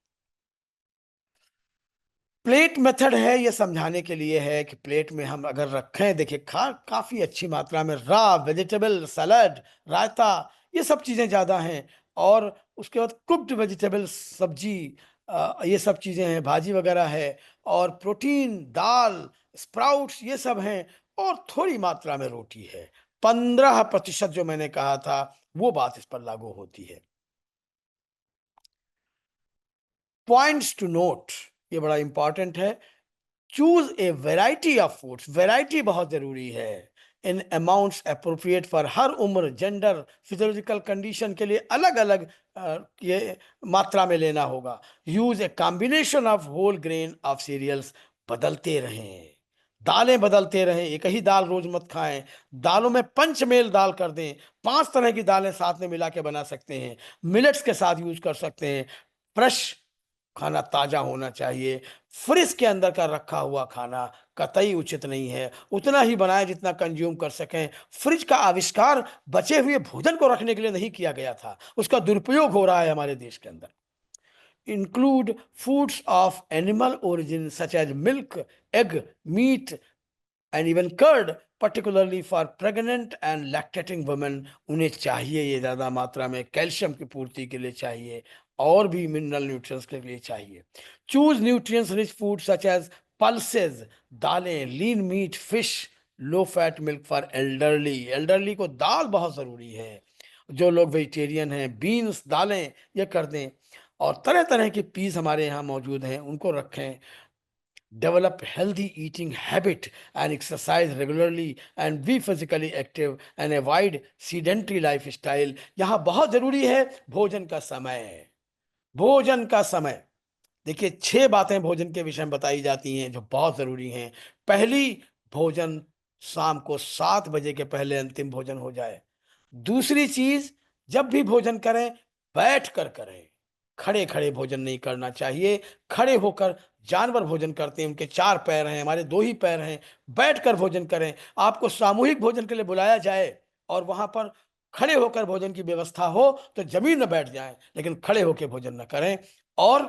प्लेट मेथड है, ये समझाने के लिए है कि प्लेट में हम अगर रखें, देखिए काफी अच्छी मात्रा में रॉ वेजिटेबल, सलाद, रायता, ये सब चीजें ज्यादा हैं। और उसके बाद कुक्ड वेजिटेबल, सब्जी, ये सब चीजें हैं, भाजी वगैरह है। और प्रोटीन, दाल, स्प्राउट्स, ये सब हैं। और थोड़ी मात्रा में रोटी है। 15% जो मैंने कहा था, वो बात इस पर लागू होती है। पॉइंट्स टू नोट, ये बड़ा इंपॉर्टेंट है। Choose a variety of foods, variety बहुत जरूरी है। इन अमाउंट्स अप्रोप्रिएट फॉर हर उम्र, जेंडर, फिजियोलॉजिकल कंडीशन के लिए अलग अलग ये मात्रा में लेना होगा। Use a combination of whole grain of cereals, बदलते रहें, दालें बदलते रहें, एक ही दाल रोज मत खाएं। दालों में पंचमेल दाल कर दें, 5 तरह की दालें साथ में मिला के बना सकते हैं, मिलेट्स के साथ यूज कर सकते हैं। फ्रेश खाना ताजा होना चाहिए। फ्रिज के अंदर का रखा हुआ खाना कतई उचित नहीं है। उतना ही बनाएं जितना कंज्यूम कर सकें। फ्रिज का आविष्कार बचे हुए भोजन को रखने के लिए नहीं किया गया था, उसका दुरुपयोग हो रहा है हमारे देश के अंदर। Include foods of animal origin such as milk, egg, meat and even curd, particularly for pregnant and lactating women. उन्हें चाहिए ये ज़्यादा मात्रा में कैल्शियम की पूर्ति के लिए चाहिए, और भी मिनरल न्यूट्रिएंट्स के लिए चाहिए। Choose nutrients rich food such as pulses, दालें, lean meat, fish, low fat milk for elderly. Elderly को दाल बहुत ज़रूरी है। जो लोग वेजिटेरियन हैं, बीन्स, दालें ये कर दें, और तरह-तरह के पीस हमारे यहाँ मौजूद हैं, उनको रखें। Develop healthy eating habit and exercise regularly and be physically active and avoid sedentary lifestyle। यहाँ बहुत जरूरी है भोजन का समय। भोजन का समय, देखिए 6 बातें भोजन के विषय में बताई जाती हैं जो बहुत ज़रूरी हैं। पहली, भोजन शाम को 7 बजे के पहले अंतिम भोजन हो जाए। दूसरी चीज़, जब भी भोजन करें, बैठकर करें। खड़े-खड़े भोजन नहीं करना चाहिए। खड़े होकर जानवर भोजन करते हैं, उनके 4 पैर हैं, हमारे 2 ही पैर हैं। बैठकर भोजन करें। आपको सामूहिक भोजन के लिए बुलाया जाए और वहाँ पर खड़े होकर भोजन की व्यवस्था हो, तो ज़मीन में बैठ जाएँ, लेकिन खड़े होके भोजन ना करें। और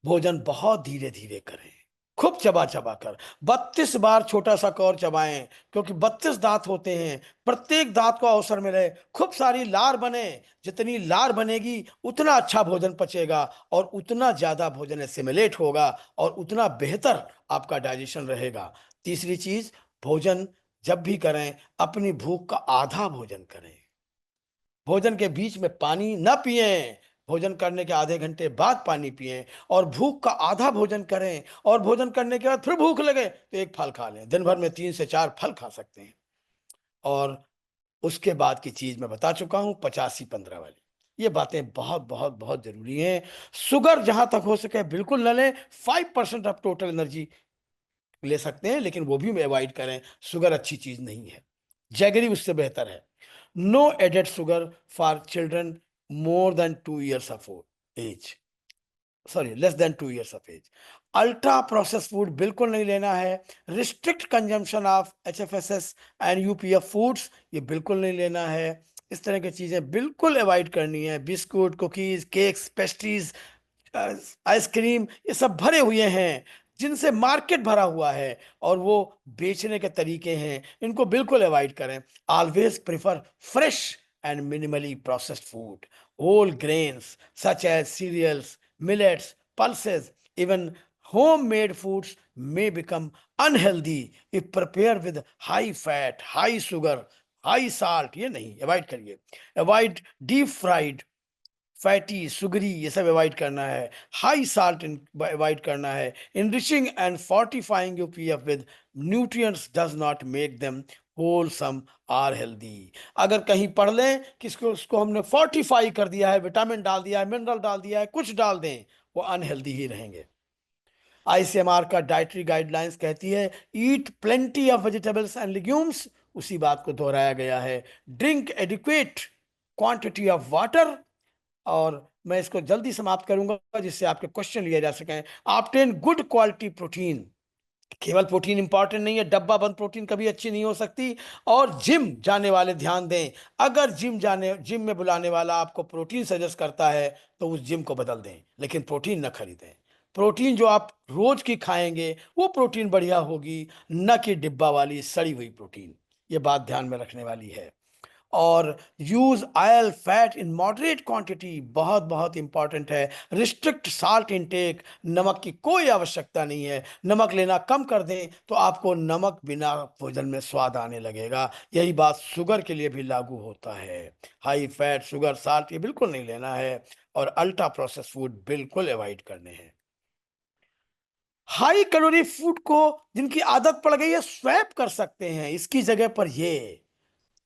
भोजन बहुत धीरे-धीरे करें, खूब चबा-चबा कर। 32 बार छोटा-सा कौर चबाएँ, क्योंकि 32 दाँत होते हैं, प्रत्येक दाँत को अवसर मिले, खूब सारी लार बने। जितनी लार बनेगी, उतना अच्छा भोजन पचेगा और उतना ज़्यादा भोजन एसिमिलेट होगा और उतना बेहतर आपका डाइजेशन रहेगा। तीसरी चीज़, भोजन जब भी करें, अपनी भूख का आधा भोजन करें। भोजन के बीच में पानी ना पिएं, भोजन करने के आधे घंटे बाद पानी पिएं और भूख का आधा भोजन करें, और भोजन करने के बाद फिर भूख लगे तो 1 फल खा लें। दिन भर में 3 से 4 फल खा सकते हैं। और उसके बाद की चीज़ मैं बता चुका हूँ 85-15 वाली। ये बातें बहुत, बहुत, बहुत ज़रूरी हैं। शुगर जहाँ तक हो सके बिल्कुल ना लें, 5% ऑफ टोटल एनर्जी ले सकते हैं, लेकिन वो भी अवॉइड करें। शुगर अच्छी चीज़ नहीं है। जैगरी उससे बेहतर है। No added sugar for children more than 2 years of age, sorry less than 2 years of age. Ultra process food बिल्कुल नहीं लेना है। Restrict consumption of HFSS and UPF foods, ये बिल्कुल नहीं लेना है। इस तरह की चीज़ें बिल्कुल अवॉइड करनी है। Biscuit, cookies, cakes, pastries, ice cream, ये सब भरे हुए हैं, जिनसे मार्केट भरा हुआ है और वो बेचने के तरीके हैं, इनको बिल्कुल अवॉइड करें। Always prefer fresh and minimally processed food. Whole grains such as cereals, millets, pulses, even homemade foods may become unhealthy if prepared with high fat, high sugar, high salt। ये नहीं, अवॉइड करिए। Avoid deep fried, fatty, Sugri, ये सब avoid करना है। High salt avoid करना है। Enriching and fortifying UPF with nutrients does not make them wholesome or healthy. अगर कहीं पढ़ लें कि इसको उसको हमने फोर्टिफाई कर दिया है, विटामिन डाल दिया है, मिनरल डाल दिया है, कुछ डाल दें, वो अनहेल्दी ही रहेंगे। आईसीएमआर का डाइटरी गाइडलाइंस कहती है eat plenty of vegetables and legumes, उसी बात को दोहराया गया है। Drink adequate quantity of water, और मैं इसको जल्दी समाप्त करूंगा जिससे आपके क्वेश्चन लिए जा सकें। ऑब्टेन गुड क्वालिटी प्रोटीन, केवल प्रोटीन इंपॉर्टेंट नहीं है, डब्बा बंद प्रोटीन कभी अच्छी नहीं हो सकती। और जिम जाने वाले ध्यान दें, अगर जिम में बुलाने वाला आपको प्रोटीन सजेस्ट करता है तो उस जिम को बदल दें, लेकिन प्रोटीन न खरीदें। प्रोटीन जो आप रोज की खाएंगे वो प्रोटीन बढ़िया होगी, न कि डिब्बा वाली सड़ी हुई प्रोटीन। ये बात ध्यान में रखने वाली है। और use oil fat in moderate quantity, बहुत बहुत इंपॉर्टेंट है। रिस्ट्रिक्ट साल्ट इनटेक, नमक की कोई आवश्यकता नहीं है। नमक लेना कम कर दें तो आपको नमक बिना भोजन में स्वाद आने लगेगा। यही बात शुगर के लिए भी लागू होता है। हाई फैट, शुगर, साल्ट ये बिल्कुल नहीं लेना है और अल्ट्रा प्रोसेस फूड बिल्कुल अवॉइड करने हैं। हाई कैलोरी फूड को जिनकी आदत पड़ गई है स्वैप कर सकते हैं, इसकी जगह पर ये।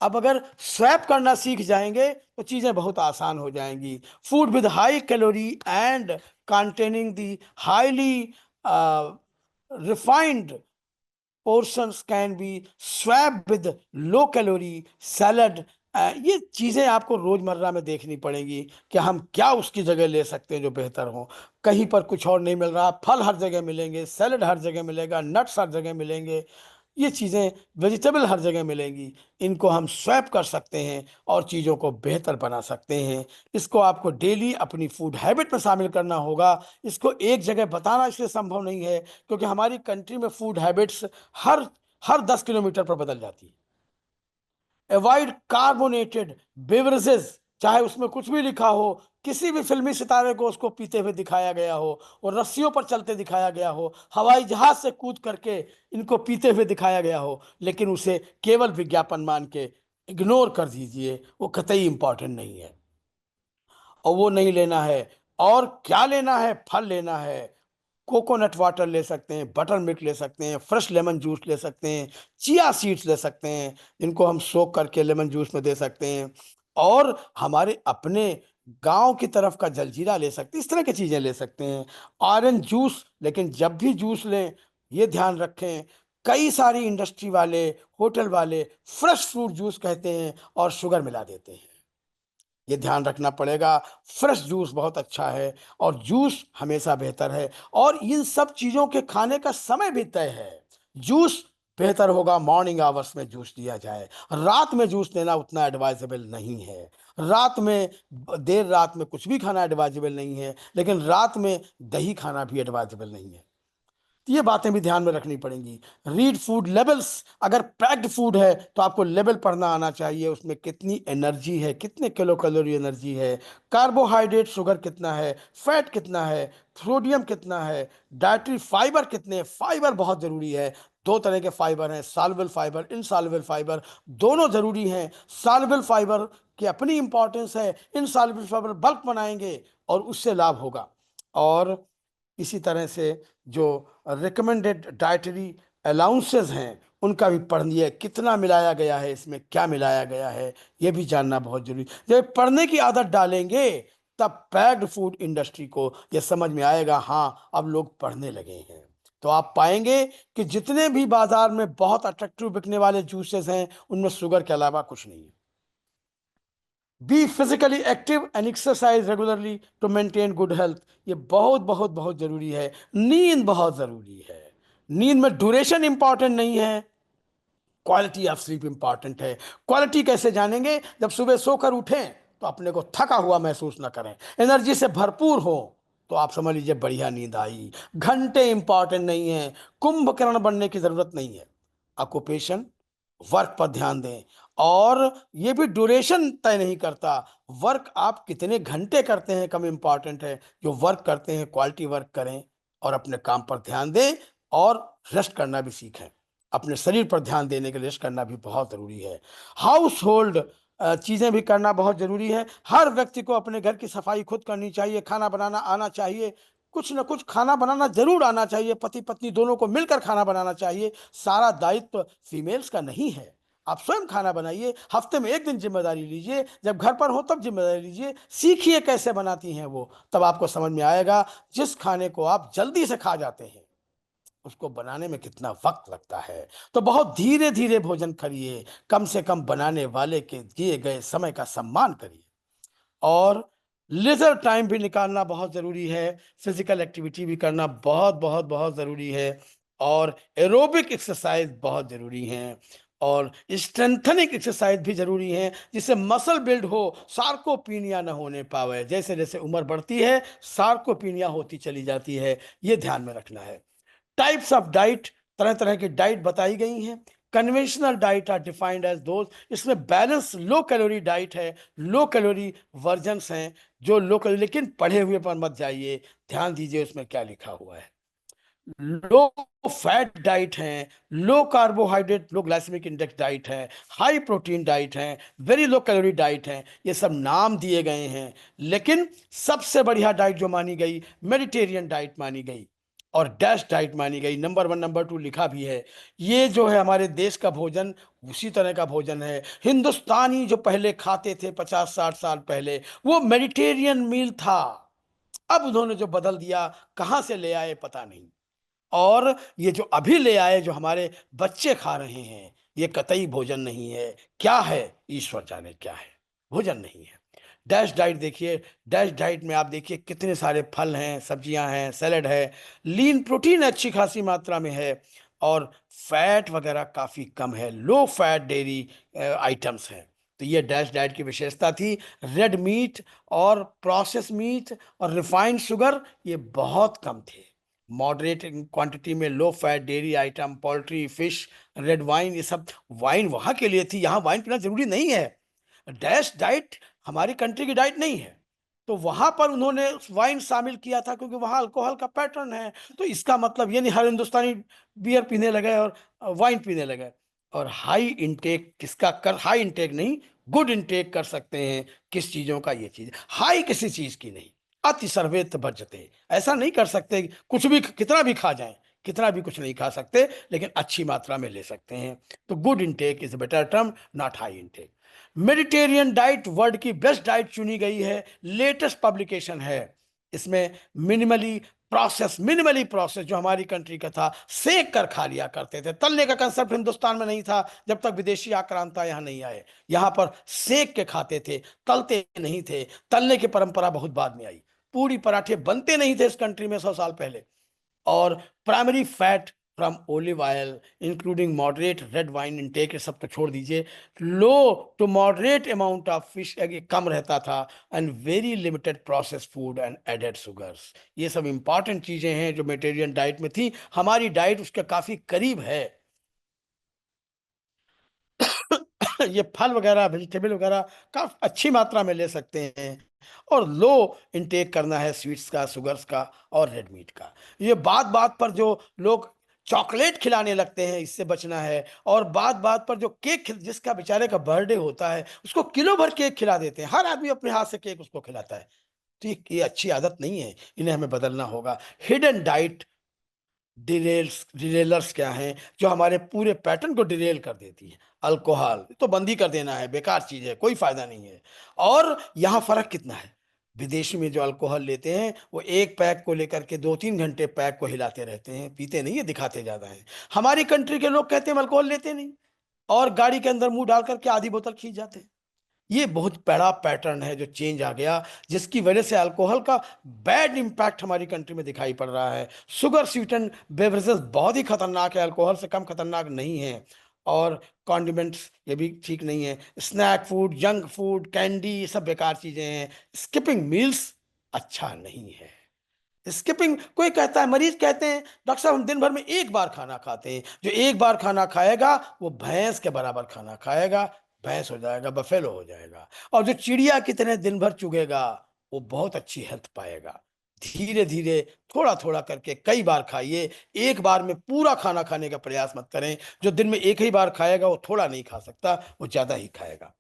अब अगर स्वैप करना सीख जाएंगे तो चीजें बहुत आसान हो जाएंगी। Food with high calorie and containing the highly refined portions can be swap with low calorie salad. ये चीज़ें आपको रोज़मर्रा में देखनी पड़ेंगी कि हम क्या उसकी जगह ले सकते हैं जो बेहतर हो। कहीं पर कुछ और नहीं मिल रहा, फल हर जगह मिलेंगे, सैलड हर जगह मिलेगा, नट्स हर जगह मिलेंगे, ये चीज़ें वेजिटेबल हर जगह मिलेंगी। इनको हम स्वैप कर सकते हैं और चीज़ों को बेहतर बना सकते हैं। इसको आपको डेली अपनी फूड हैबिट में शामिल करना होगा। इसको एक जगह बताना इसलिए संभव नहीं है क्योंकि हमारी कंट्री में फूड हैबिट्स हर हर 10 किलोमीटर पर बदल जाती है। अवॉइड कार्बोनेटेड बेवरेजेस, चाहे उसमें कुछ भी लिखा हो, किसी भी फिल्मी सितारे को उसको पीते हुए दिखाया गया हो और रस्सियों पर चलते दिखाया गया हो, हवाई जहाज से कूद करके इनको पीते हुए दिखाया गया हो, लेकिन उसे केवल विज्ञापन मान के इग्नोर कर दीजिए, वो कतई इंपॉर्टेंट नहीं है। और वो नहीं लेना है। और क्या लेना है? फल लेना है। कोकोनट वाटर ले सकते हैं, बटर मिल्क ले सकते हैं, फ्रेश लेमन जूस ले सकते हैं, चिया सीड्स ले सकते हैं, जिनको हम सोक करके लेमन जूस में दे सकते हैं। और हमारे अपने गांव की तरफ का जलजीरा ले सकते हैं, इस तरह की चीजें ले सकते हैं। ऑरेंज जूस, लेकिन जब भी जूस लें ये ध्यान रखें, कई सारी इंडस्ट्री वाले, होटल वाले फ्रेश फ्रूट जूस कहते हैं और शुगर मिला देते हैं। ये ध्यान रखना पड़ेगा। फ्रेश जूस बहुत अच्छा है और जूस हमेशा बेहतर है। और इन सब चीज़ों के खाने का समय भी तय है। जूस बेहतर होगा मॉर्निंग आवर्स में जूस लिया जाए। रात में जूस लेना उतना एडवाइजेबल नहीं है। रात में देर रात में कुछ भी खाना एडवाइजेबल नहीं है, लेकिन रात में दही खाना भी एडवाइजेबल नहीं है। ये बातें भी ध्यान में रखनी पड़ेंगी। Read food levels. अगर पैक्ड फूड है तो आपको लेवल पढ़ना आना चाहिए, उसमें कितनी एनर्जी है, कितने किलो कैलोरी एनर्जी है, कार्बोहाइड्रेट शुगर कितना है, फैट कितना है, सोडियम कितना है, डाइटरी फाइबर कितने। फाइबर बहुत जरूरी है। दो तरह के फाइबर हैं, सॉल्युबल फाइबर, इनसॉल्युबल फाइबर। दोनों जरूरी हैं। सॉल्युबल फाइबर की अपनी इंपॉर्टेंस है। इनसॉल्युबल फाइबर बल्क बनाएंगे और उससे लाभ होगा। और इसी तरह से जो रिकमेंडेड डाइटरी अलाउंसेस हैं उनका भी पढ़िए, कितना मिलाया गया है, इसमें क्या मिलाया गया है, ये भी जानना बहुत जरूरी। जब पढ़ने की आदत डालेंगे तब पैक्ड फूड इंडस्ट्री को ये समझ में आएगा, हाँ अब लोग पढ़ने लगे हैं। तो आप पाएंगे कि जितने भी बाजार में बहुत अट्रैक्टिव बिकने वाले जूसेस हैं उनमें शुगर के अलावा कुछ नहीं है। Be physically active and exercise regularly to maintain good health. ये बहुत बहुत बहुत जरूरी है। नींद बहुत जरूरी है। नींद में ड्यूरेशन इंपॉर्टेंट नहीं है, क्वालिटी ऑफ स्लीप इंपॉर्टेंट है। क्वालिटी कैसे जानेंगे? जब सुबह सोकर उठें तो अपने को थका हुआ महसूस ना करें, एनर्जी से भरपूर हो, तो आप समझ लीजिए बढ़िया नींद आई। घंटे इंपॉर्टेंट नहीं है, कुंभकर्ण बनने की जरूरत नहीं है। ऑक्यूपेशन, वर्क पर ध्यान दें। और ये भी ड्यूरेशन तय नहीं करता, वर्क आप कितने घंटे करते हैं कम इंपॉर्टेंट है। जो वर्क करते हैं क्वालिटी वर्क करें और अपने काम पर ध्यान दें। और रेस्ट करना भी सीखें। अपने शरीर पर ध्यान देने के लिए रेस्ट करना भी बहुत जरूरी है। हाउस होल्ड चीजें भी करना बहुत जरूरी है। हर व्यक्ति को अपने घर की सफाई खुद करनी चाहिए, खाना बनाना आना चाहिए। कुछ न कुछ खाना बनाना जरूर आना चाहिए, पति पत्नी दोनों को मिलकर खाना बनाना चाहिए। सारा दायित्व फीमेल्स का नहीं है। आप स्वयं खाना बनाइए, हफ्ते में एक दिन जिम्मेदारी लीजिए, जब घर पर हो तब जिम्मेदारी लीजिए, सीखिए कैसे बनाती हैं वो, तब आपको समझ में आएगा जिस खाने को आप जल्दी से खा जाते हैं उसको बनाने में कितना वक्त लगता है। तो बहुत धीरे धीरे भोजन करिए, कम से कम बनाने वाले के दिए गए समय का सम्मान करिए। और लेजर टाइम भी निकालना बहुत ज़रूरी है। फिजिकल एक्टिविटी भी करना बहुत बहुत बहुत ज़रूरी है। और एरोबिक एक्सरसाइज बहुत ज़रूरी हैं। और स्ट्रेंथनिंग एक्सरसाइज भी ज़रूरी है, जिससे मसल बिल्ड हो, सार्कोपीनिया न होने पावे। जैसे जैसे उम्र बढ़ती है सार्कोपीनिया होती चली जाती है, ये ध्यान में रखना है। टाइप्स ऑफ डाइट, तरह तरह की डाइट बताई गई हैं। Conventional diet are defined as those, इसमें बैलेंस लो कैलोरी डाइट है, लो कैलोरी वर्जन्स हैं जो लो कैलोरी, लेकिन पढ़े हुए पर मत जाइए, ध्यान दीजिए उसमें क्या लिखा हुआ है। लो फैट डाइट है, लो कार्बोहाइड्रेट लो ग्लाइसेमिक इंडेक्स डाइट है, हाई प्रोटीन डाइट है, वेरी लो कैलोरी डाइट है। ये सब नाम दिए गए हैं, लेकिन सबसे बढ़िया डाइट जो मानी गई मेडिटेरियन डाइट मानी गई और डैश डाइट मानी गई। नंबर 1 नंबर 2 लिखा भी है। ये जो है हमारे देश का भोजन उसी तरह का भोजन है। हिंदुस्तानी जो पहले खाते थे 50-60 साल पहले, वो मेडिटेरियन मील था। अब उन्होंने जो बदल दिया, कहां से ले आए पता नहीं। और ये जो अभी ले आए, जो हमारे बच्चे खा रहे हैं, ये कतई भोजन नहीं है। क्या है? ईश्वर जाने क्या है। भोजन नहीं है। डैश डाइट देखिए, डैश डाइट में आप देखिए कितने सारे फल हैं, सब्जियां हैं, सैलेड है, लीन प्रोटीन अच्छी खासी मात्रा में है, और फैट वगैरह काफ़ी कम है, लो फैट डेयरी आइटम्स हैं। तो ये डैश डाइट की विशेषता थी। रेड मीट और प्रोसेस मीट और रिफाइंड शुगर ये बहुत कम थे। मॉडरेट क्वांटिटी में low fat dairy item, poultry, fish, red wine, ये सब। वाइन वहाँ के लिए थी, यहाँ वाइन पीना जरूरी नहीं है। डैश डाइट हमारी कंट्री की डाइट नहीं है, तो वहां पर उन्होंने वाइन शामिल किया था क्योंकि वहां अल्कोहल का पैटर्न है। तो इसका मतलब ये नहीं हर हिंदुस्तानी बियर पीने लगे और वाइन पीने लगे। और हाई इंटेक किसका कर, हाई इंटेक नहीं, गुड इंटेक कर सकते हैं किस चीजों का, ये चीज हाई किसी चीज की नहीं, अति सर्वेत भजते, ऐसा नहीं कर सकते कि कुछ भी कितना भी खा जाएं, कितना भी कुछ नहीं खा सकते, लेकिन अच्छी मात्रा में ले सकते हैं। तो good intake is better term, not high intake. Mediterranean diet world की बेस्ट डाइट चुनी गई है, लेटेस्ट पब्लिकेशन है। इसमें मिनिमली प्रोसेस जो हमारी कंट्री का था, सेक कर खा लिया करते थे। तलने का कंसेप्ट हिंदुस्तान में नहीं था जब तक विदेशी आक्रांता यहाँ नहीं आए। यहाँ पर सेक के खाते थे, तलते नहीं थे। तलने की परंपरा बहुत बाद में आई। पूरी पराठे बनते नहीं थे इस कंट्री में 100 साल पहले। और primary fat from olive oil including moderate red wine intake, ये सब तो छोड़ दीजिए। Low to moderate amount of fish कम रहता था। And very limited process food and added sugars, ये सब इंपॉर्टेंट चीजें हैं जो मेडिटेरियन डाइट में थी। हमारी डाइट उसके काफी करीब है। ये फल वगैरह वेजिटेबल वगैरह काफी अच्छी मात्रा में ले सकते हैं। और लो इंटेक करना है स्वीट्स का, शुगर्स का और रेड मीट का। ये बात बात पर जो लोग चॉकलेट खिलाने लगते हैं, इससे बचना है। और बात बात पर जो जिसका बेचारे का बर्थडे होता है उसको किलो भर केक खिला देते हैं, हर आदमी अपने हाथ से केक उसको खिलाता है। ठीक, ये अच्छी आदत नहीं है, इन्हें हमें बदलना होगा। हिडन डाइट डिरेलर्स क्या हैं जो हमारे पूरे पैटर्न को डिरेल कर देती है। अल्कोहल तो बंद ही कर देना है, बेकार चीज है, कोई फायदा नहीं है। और यहाँ फर्क कितना है, विदेशी में जो अल्कोहल लेते हैं वो एक पैक को लेकर के 2-3 घंटे पैक को हिलाते रहते हैं, पीते नहीं है, दिखाते ज्यादा है। हमारी कंट्री के लोग कहते हैं हम अल्कोहल लेते नहीं, और गाड़ी के अंदर मुंह डाल करके आधी बोतल खींच जाते हैं। ये बहुत बड़ा पैटर्न है जो चेंज आ गया, जिसकी वजह से अल्कोहल का बैड इंपैक्ट हमारी कंट्री में दिखाई पड़ रहा है। शुगर स्वीटन बेवरेजेस बहुत ही खतरनाक है, अल्कोहल से कम खतरनाक नहीं है। और कॉन्डिमेंट्स ये भी ठीक नहीं है। Snack food, junk food, candy, ये सब बेकार चीजें हैं। स्किपिंग मील्स अच्छा नहीं है। स्किपिंग, कोई कहता है, मरीज कहते हैं डॉक्टर साहब हम दिन भर में एक बार खाना खाते हैं। जो एक बार खाना खाएगा वो भैंस के बराबर खाना खाएगा, भैंस हो जाएगा, बफेलो हो जाएगा। और जो चिड़िया की तरह दिन भर चुगेगा वो बहुत अच्छी हेल्थ पाएगा। धीरे धीरे, थोड़ा थोड़ा करके कई बार खाइए, एक बार में पूरा खाना खाने का प्रयास मत करें। जो दिन में एक ही बार खाएगा वो थोड़ा नहीं खा सकता, वो ज्यादा ही खाएगा।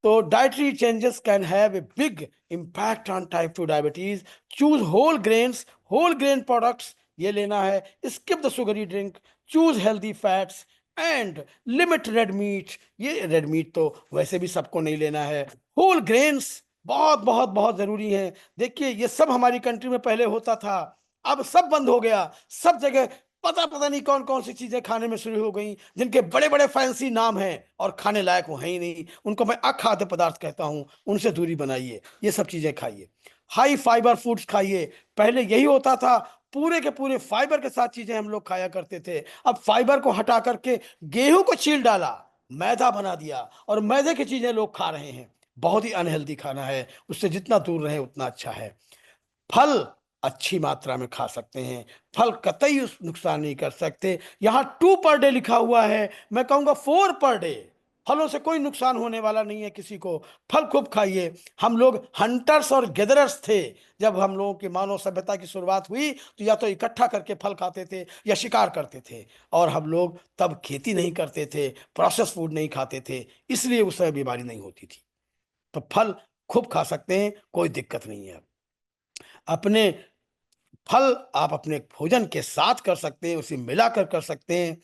तो dietary changes can have a big impact on type 2 diabetes. Choose whole grain products, ये लेना है। Skip the sugary drink, choose healthy fats and limit red meat, ये रेड मीट तो वैसे भी सबको नहीं लेना है। होल ग्रेन्स बहुत बहुत बहुत जरूरी है। देखिए ये सब हमारी कंट्री में पहले होता था, अब सब बंद हो गया। सब जगह पता पता नहीं कौन कौन सी चीजें खाने में शुरू हो गई, जिनके बड़े बड़े फैंसी नाम हैं और खाने लायक वो है ही नहीं। उनको मैं अखाद्य पदार्थ कहता हूं, उनसे दूरी बनाइए, ये सब चीजें खाइए। हाई फाइबर फूड्स खाइए। पहले यही होता था, पूरे के पूरे फाइबर के साथ चीजें हम लोग खाया करते थे। अब फाइबर को हटा करके गेहूं को छील डाला, मैदा बना दिया, और मैदे की चीजें लोग खा रहे हैं। बहुत ही अनहेल्दी खाना है, उससे जितना दूर रहे उतना अच्छा है। फल अच्छी मात्रा में खा सकते हैं, फल कतई नुकसान नहीं कर सकते। यहां 2 पर डे लिखा हुआ है, मैं कहूंगा 4 पर डे। फलों से कोई नुकसान होने वाला नहीं है किसी को। फल खूब खाइए। हम लोग हंटर्स और गैदरर्स थे। जब हम लोगों की मानव सभ्यता की शुरुआत हुई तो या तो इकट्ठा करके फल खाते थे या शिकार करते थे। और हम लोग तब खेती नहीं करते थे, प्रोसेस फूड नहीं खाते थे, इसलिए उस समय बीमारी नहीं होती थी। तो फल खूब खा सकते हैं, कोई दिक्कत नहीं है। अपने फल आप अपने भोजन के साथ कर सकते हैं, उसे मिलाकर कर सकते हैं।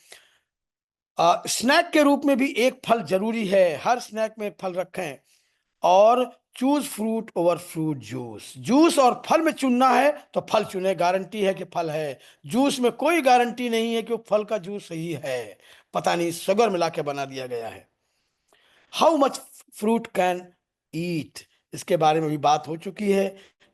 स्नैक के रूप में भी एक फल जरूरी है, हर स्नैक में एक फल रखें। और choose fruit over fruit juice, juice और फल में चुनना है तो फल चुने, गारंटी है कि फल है। जूस में कोई गारंटी नहीं है कि वो फल का जूस सही है, पता नहीं शुगर मिला के बना दिया गया है। How much fruit can eat, इसके बारे में भी बात हो चुकी है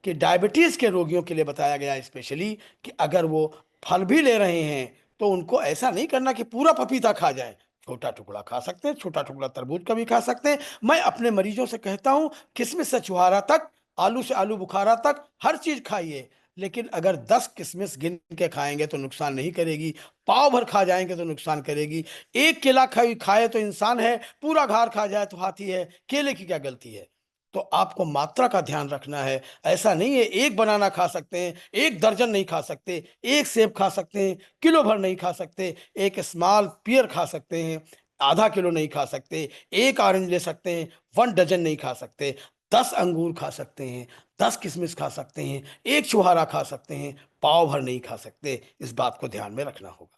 कि डायबिटीज के रोगियों के लिए बताया गया स्पेशली कि अगर वो फल भी ले रहे हैं तो उनको ऐसा नहीं करना कि पूरा पपीता खा जाए। छोटा टुकड़ा खा सकते हैं, छोटा टुकड़ा तरबूज का भी खा सकते हैं। मैं अपने मरीजों से कहता हूं किस्मिस से छुहारा तक, आलू से आलू बुखारा तक हर चीज खाइए। लेकिन अगर 10 किस्मिस गिन के खाएंगे तो नुकसान नहीं करेगी, पाव भर खा जाएंगे तो नुकसान करेगी। एक केला खाए तो इंसान है, पूरा घार खा जाए तो हाथी है, केले की क्या गलती है। तो आपको मात्रा का ध्यान रखना है। ऐसा नहीं है एक बनाना खा सकते हैं, एक दर्जन नहीं खा सकते। एक सेब खा सकते हैं, किलो भर नहीं खा सकते। एक स्मॉल पियर खा सकते हैं, आधा किलो नहीं खा सकते, 1 ऑरेंज ले सकते हैं, 1 डज़न नहीं खा सकते, 10 अंगूर खा सकते हैं, 10 किशमिश खा सकते हैं, 1 छुहारा खा सकते हैं, पाव भर नहीं खा सकते। इस बात को ध्यान में रखना होगा।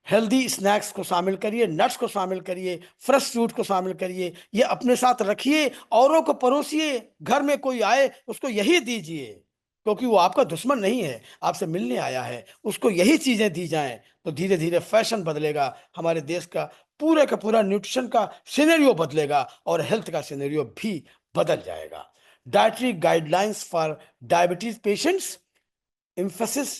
हेल्दी स्नैक्स को शामिल करिए, नट्स को शामिल करिए, फ्रेश फ्रूट को शामिल करिए, ये अपने साथ रखिए, औरों को परोसिए। घर में कोई आए उसको यही दीजिए, क्योंकि वो आपका दुश्मन नहीं है, आपसे मिलने आया है, उसको यही चीजें दी जाएं। तो धीरे धीरे फैशन बदलेगा, हमारे देश का पूरे का पूरा न्यूट्रिशन का सिनेरियो बदलेगा और हेल्थ का सिनेरियो भी बदल जाएगा। Dietary guidelines for diabetes patients, emphasis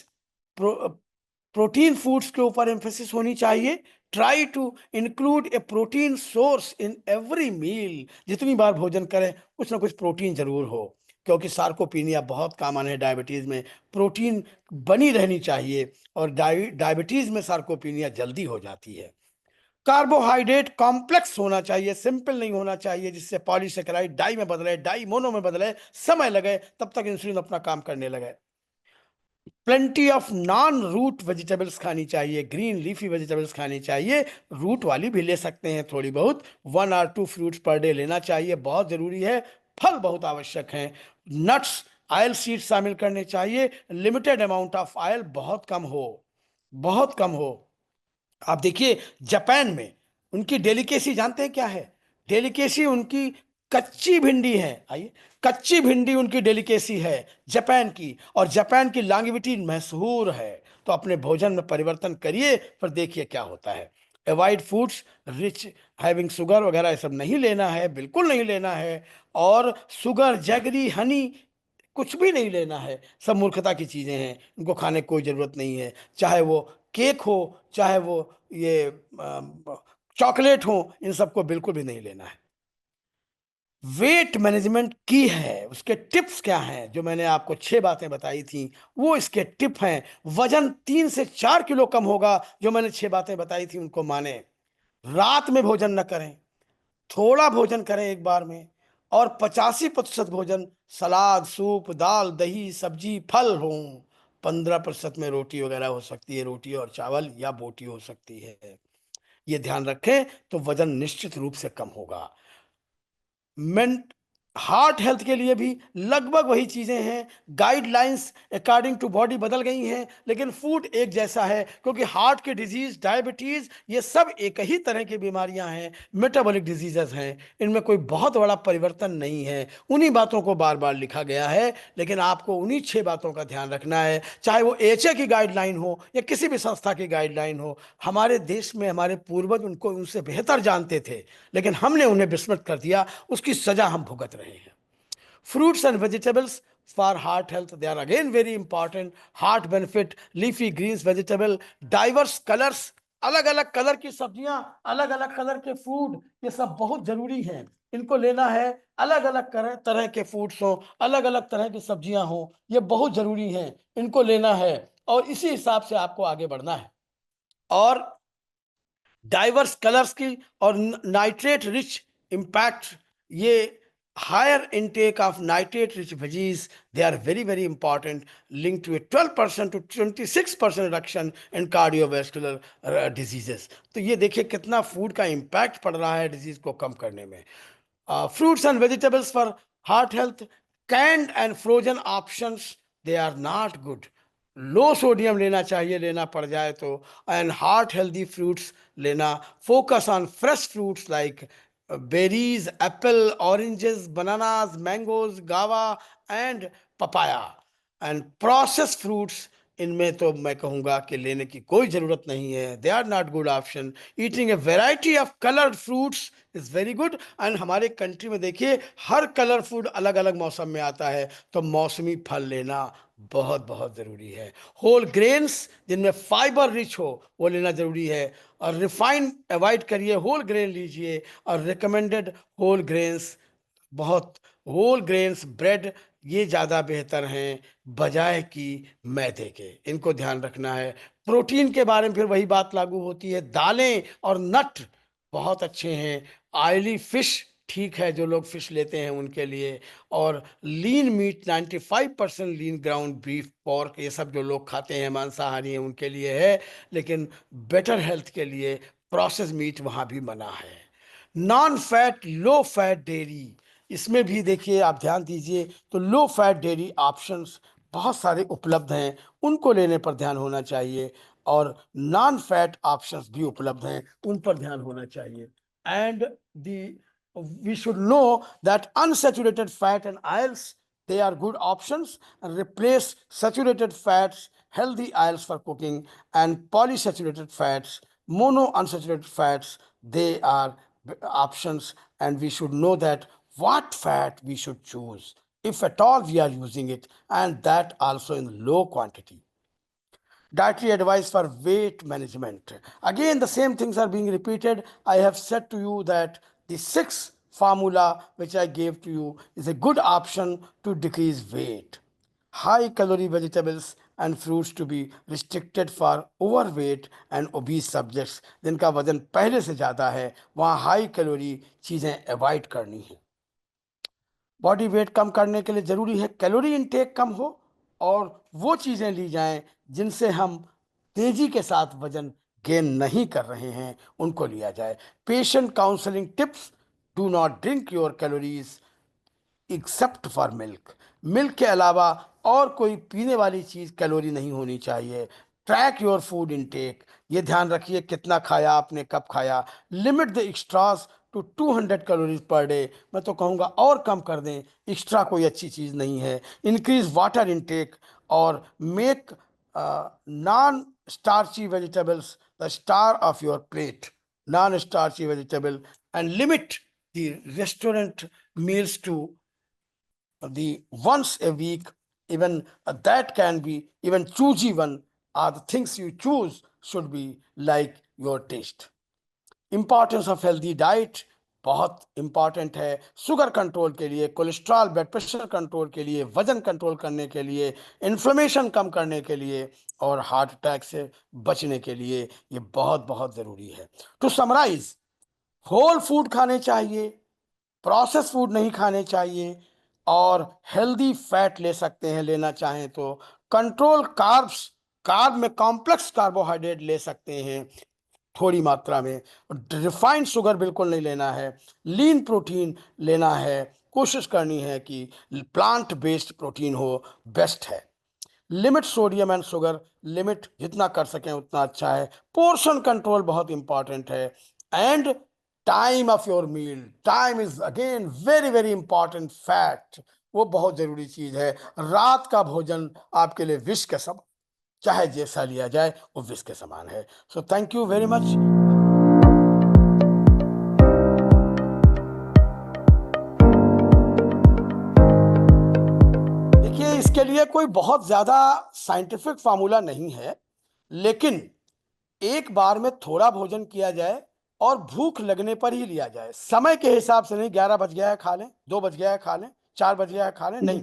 protein foods के ऊपर एम्फेसिस होनी चाहिए। Try to include a protein source in every meal. जितनी बार भोजन करें कुछ ना कुछ प्रोटीन जरूर हो, क्योंकि सार्कोपीनिया बहुत कॉमन है डायबिटीज में। प्रोटीन बनी रहनी चाहिए और डायबिटीज में सार्कोपीनिया जल्दी हो जाती है। कार्बोहाइड्रेट कॉम्प्लेक्स होना चाहिए, सिंपल नहीं होना चाहिए, जिससे पॉलीसेकेराइड डाई में बदले, डाई मोनो में बदले, समय लगे, तब तक इंसुलिन अपना काम करने लगे। Plenty of non root vegetables खानी चाहिए, ग्रीन लीफी वेजिटेबल्स खानी चाहिए। रूट वाली भी ले सकते हैं थोड़ी बहुत, 1 और 2 फ्रूट्स पर डे लेना चाहिए, बहुत जरूरी है। फल बहुत आवश्यक हैं। नट्स, ऑयल सीड्स शामिल करने चाहिए। लिमिटेड अमाउंट ऑफ ऑयल, बहुत कम हो, बहुत कम हो। आप देखिए जापान में उनकी डेलिकेसी जानते हैं क्या है? डेलिकेसी उनकी कच्ची भिंडी है। आइए, कच्ची भिंडी उनकी डेलिकेसी है जापान की, और जापान की लॉन्गेविटी मशहूर है। तो अपने भोजन में परिवर्तन करिए, फिर देखिए क्या होता है। Avoid foods rich having sugar वगैरह, ये सब नहीं लेना है, बिल्कुल नहीं लेना है। और शुगर, जैगरी, हनी कुछ भी नहीं लेना है, सब मूर्खता की चीजें हैं, इनको खाने की कोई जरूरत नहीं है। चाहे वो केक हो, चाहे वो ये चॉकलेट हो, इन सबको बिल्कुल भी नहीं लेना है। वेट मैनेजमेंट की है, उसके टिप्स क्या हैं? जो मैंने आपको 6 बातें बताई थी, वो इसके टिप हैं। वजन 3 से 4 किलो कम होगा, जो मैंने 6 बातें बताई थी उनको माने। रात में भोजन न करें, थोड़ा भोजन करें एक बार में, और 85% भोजन सलाद, सूप, दाल, दही, सब्जी, फल हो। 15% में रोटी वगैरह हो सकती है, रोटी और चावल या बोटी हो सकती है। ये ध्यान रखें तो वजन निश्चित रूप से कम होगा। मेंट हार्ट हेल्थ के लिए भी लगभग वही चीजें हैं। गाइडलाइंस अकॉर्डिंग टू बॉडी बदल गई हैं, लेकिन फूड एक जैसा है, क्योंकि हार्ट के डिजीज, डायबिटीज, ये सब एक ही तरह की बीमारियां हैं, मेटाबॉलिक डिजीजेस हैं। इनमें कोई बहुत बड़ा परिवर्तन नहीं है। उन्हीं बातों को बार बार लिखा गया है, लेकिन आपको उन्हीं 6 बातों का ध्यान रखना है, चाहे वो एचए की गाइडलाइन हो या किसी भी संस्था की गाइडलाइन हो। हमारे देश में हमारे पूर्वज उनको उनसे बेहतर जानते थे, लेकिन हमने उन्हें विस्मृत कर दिया, उसकी सजा हम भुगत रहे हैं। Fruits and vegetables for heart health, they are again very important. Heart benefit, leafy greens, vegetable, diverse colors, अलग अलग कलर की सब्जियां, अलग अलग कलर के फूड, ये सब बहुत जरूरी हैं। इनको लेना है, अलग अलग तरह के फूड्स हो, अलग अलग तरह की सब्जियां हो, ये बहुत जरूरी हैं, इनको लेना है, और इसी हिसाब से आपको आगे बढ़ना है। और डाइवर्स कलर्स की और नाइट्रेट रिच इम्पैक्ट, ये higher intake of nitrate rich veggies, they are very very important, linked to a 12% to 26% reduction in cardiovascular diseases। तो ये देखिए कितना फूड का इम्पैक्ट पड़ रहा है डिजीज को कम करने में। Fruits and vegetables for heart health, canned and frozen options, they are not good। Low sodium लेना चाहिए, लेना पड़ जाए तो। एंड हार्ट हेल्दी फ्रूट्स लेना। Focus on fresh fruits like berries, apple, oranges, bananas, mangoes, guava and papaya. And process fruits, इनमें तो मैं कहूँगा कि लेने की कोई ज़रूरत नहीं है, they are not good option. Eating a variety of coloured fruits is very good. And हमारे कंट्री में देखिए हर कलर फूड अलग अलग मौसम में आता है, तो मौसमी फल लेना बहुत बहुत ज़रूरी है। होल ग्रेन्स जिनमें फाइबर रिच हो वो लेना ज़रूरी है, और रिफाइंड अवॉइड करिए, होल ग्रेन लीजिए। और रिकमेंडेड होल ग्रेन्स, बहुत होल ग्रेन्स ब्रेड, ये ज़्यादा बेहतर हैं बजाय कि मैदे के, इनको ध्यान रखना है। प्रोटीन के बारे में फिर वही बात लागू होती है, दालें और नट बहुत अच्छे हैं। ऑयली फिश ठीक है, जो लोग फिश लेते हैं उनके लिए। और लीन मीट, 95% लीन ग्राउंड बीफ, पोर्क, ये सब जो लोग खाते हैं मांसाहारी हैं उनके लिए है। लेकिन बेटर हेल्थ के लिए प्रोसेस मीट वहां भी मना है। Non fat low fat dairy, इसमें भी देखिए आप ध्यान दीजिए तो लो फैट डेयरी ऑप्शंस बहुत सारे उपलब्ध हैं, उनको लेने पर ध्यान होना चाहिए। और नॉन फैट ऑप्शंस भी उपलब्ध हैं, उन पर ध्यान होना चाहिए। And the we should know that unsaturated fat and oils, they are good options, and replace saturated fats, healthy oils for cooking, and polysaturated fats, mono unsaturated fats, they are options. And we should know that what fat we should choose if at all we are using it, and that also in low quantity. Dietary advice for weight management. Again, the same things are being repeated. I have said to you that the six formula which I gave to you is a good option to decrease weight. High calorie vegetables and fruits to be restricted for overweight and obese subjects जिनका वजन पहले से ज़्यादा है, वहाँ high calorie चीज़ें avoid करनी है। बॉडी वेट कम करने के लिए जरूरी है कैलोरी इनटेक कम हो और वो चीजें ली जाएं जिनसे हम तेजी के साथ वजन गेन नहीं कर रहे हैं, उनको लिया जाए। Patient counselling tips: do not drink your calories except for milk. Milk के अलावा और कोई पीने वाली चीज कैलोरी नहीं होनी चाहिए। ट्रैक योर फूड इनटेक, ये ध्यान रखिए कितना खाया आपने, कब खाया। Limit the extras to 200 calories per day, मैं तो कहूँगा और कम कर दें, एक्स्ट्रा कोई अच्छी चीज़ नहीं है। इंक्रीज वाटर इनटेक और make non starchy vegetables the star of your plate, non starchy vegetable, and limit the restaurant meals to the once a week, even that can be even choosy one, or the things you choose should be like your taste. Importance of healthy diet बहुत important है sugar control के लिए, cholesterol blood pressure control के लिए, वजन control करने के लिए, इन्फ्लेमेशन कम करने के लिए और हार्ट अटैक से बचने के लिए ये बहुत बहुत ज़रूरी है। टू समराइज, होल फूड खाने चाहिए, प्रोसेस फूड नहीं खाने चाहिए और हेल्दी फैट ले सकते हैं लेना चाहें तो। कंट्रोल कार्ब्स, कार्ब में कॉम्प्लेक्स कार्बोहाइड्रेट ले सकते हैं थोड़ी मात्रा में। रिफाइंड शुगर बिल्कुल नहीं लेना है। लीन प्रोटीन लेना है, कोशिश करनी है कि प्लांट बेस्ड प्रोटीन हो, बेस्ट है। Limit sodium and sugar, limit जितना कर सकें उतना अच्छा है। पोर्शन कंट्रोल बहुत इंपॉर्टेंट है। And time of your meal, time is again very very important fact, वो बहुत जरूरी चीज है। रात का भोजन आपके लिए विष के समान, चाहे जैसा लिया जाए वो विष के समान है। So thank you very much. देखिए इसके लिए कोई बहुत ज्यादा साइंटिफिक फार्मूला नहीं है, लेकिन एक बार में थोड़ा भोजन किया जाए और भूख लगने पर ही लिया जाए, समय के हिसाब से नहीं। 11 बज गया है खा लें, 2 बज गया है खा लें, 4 बज गया है खा लें, नहीं।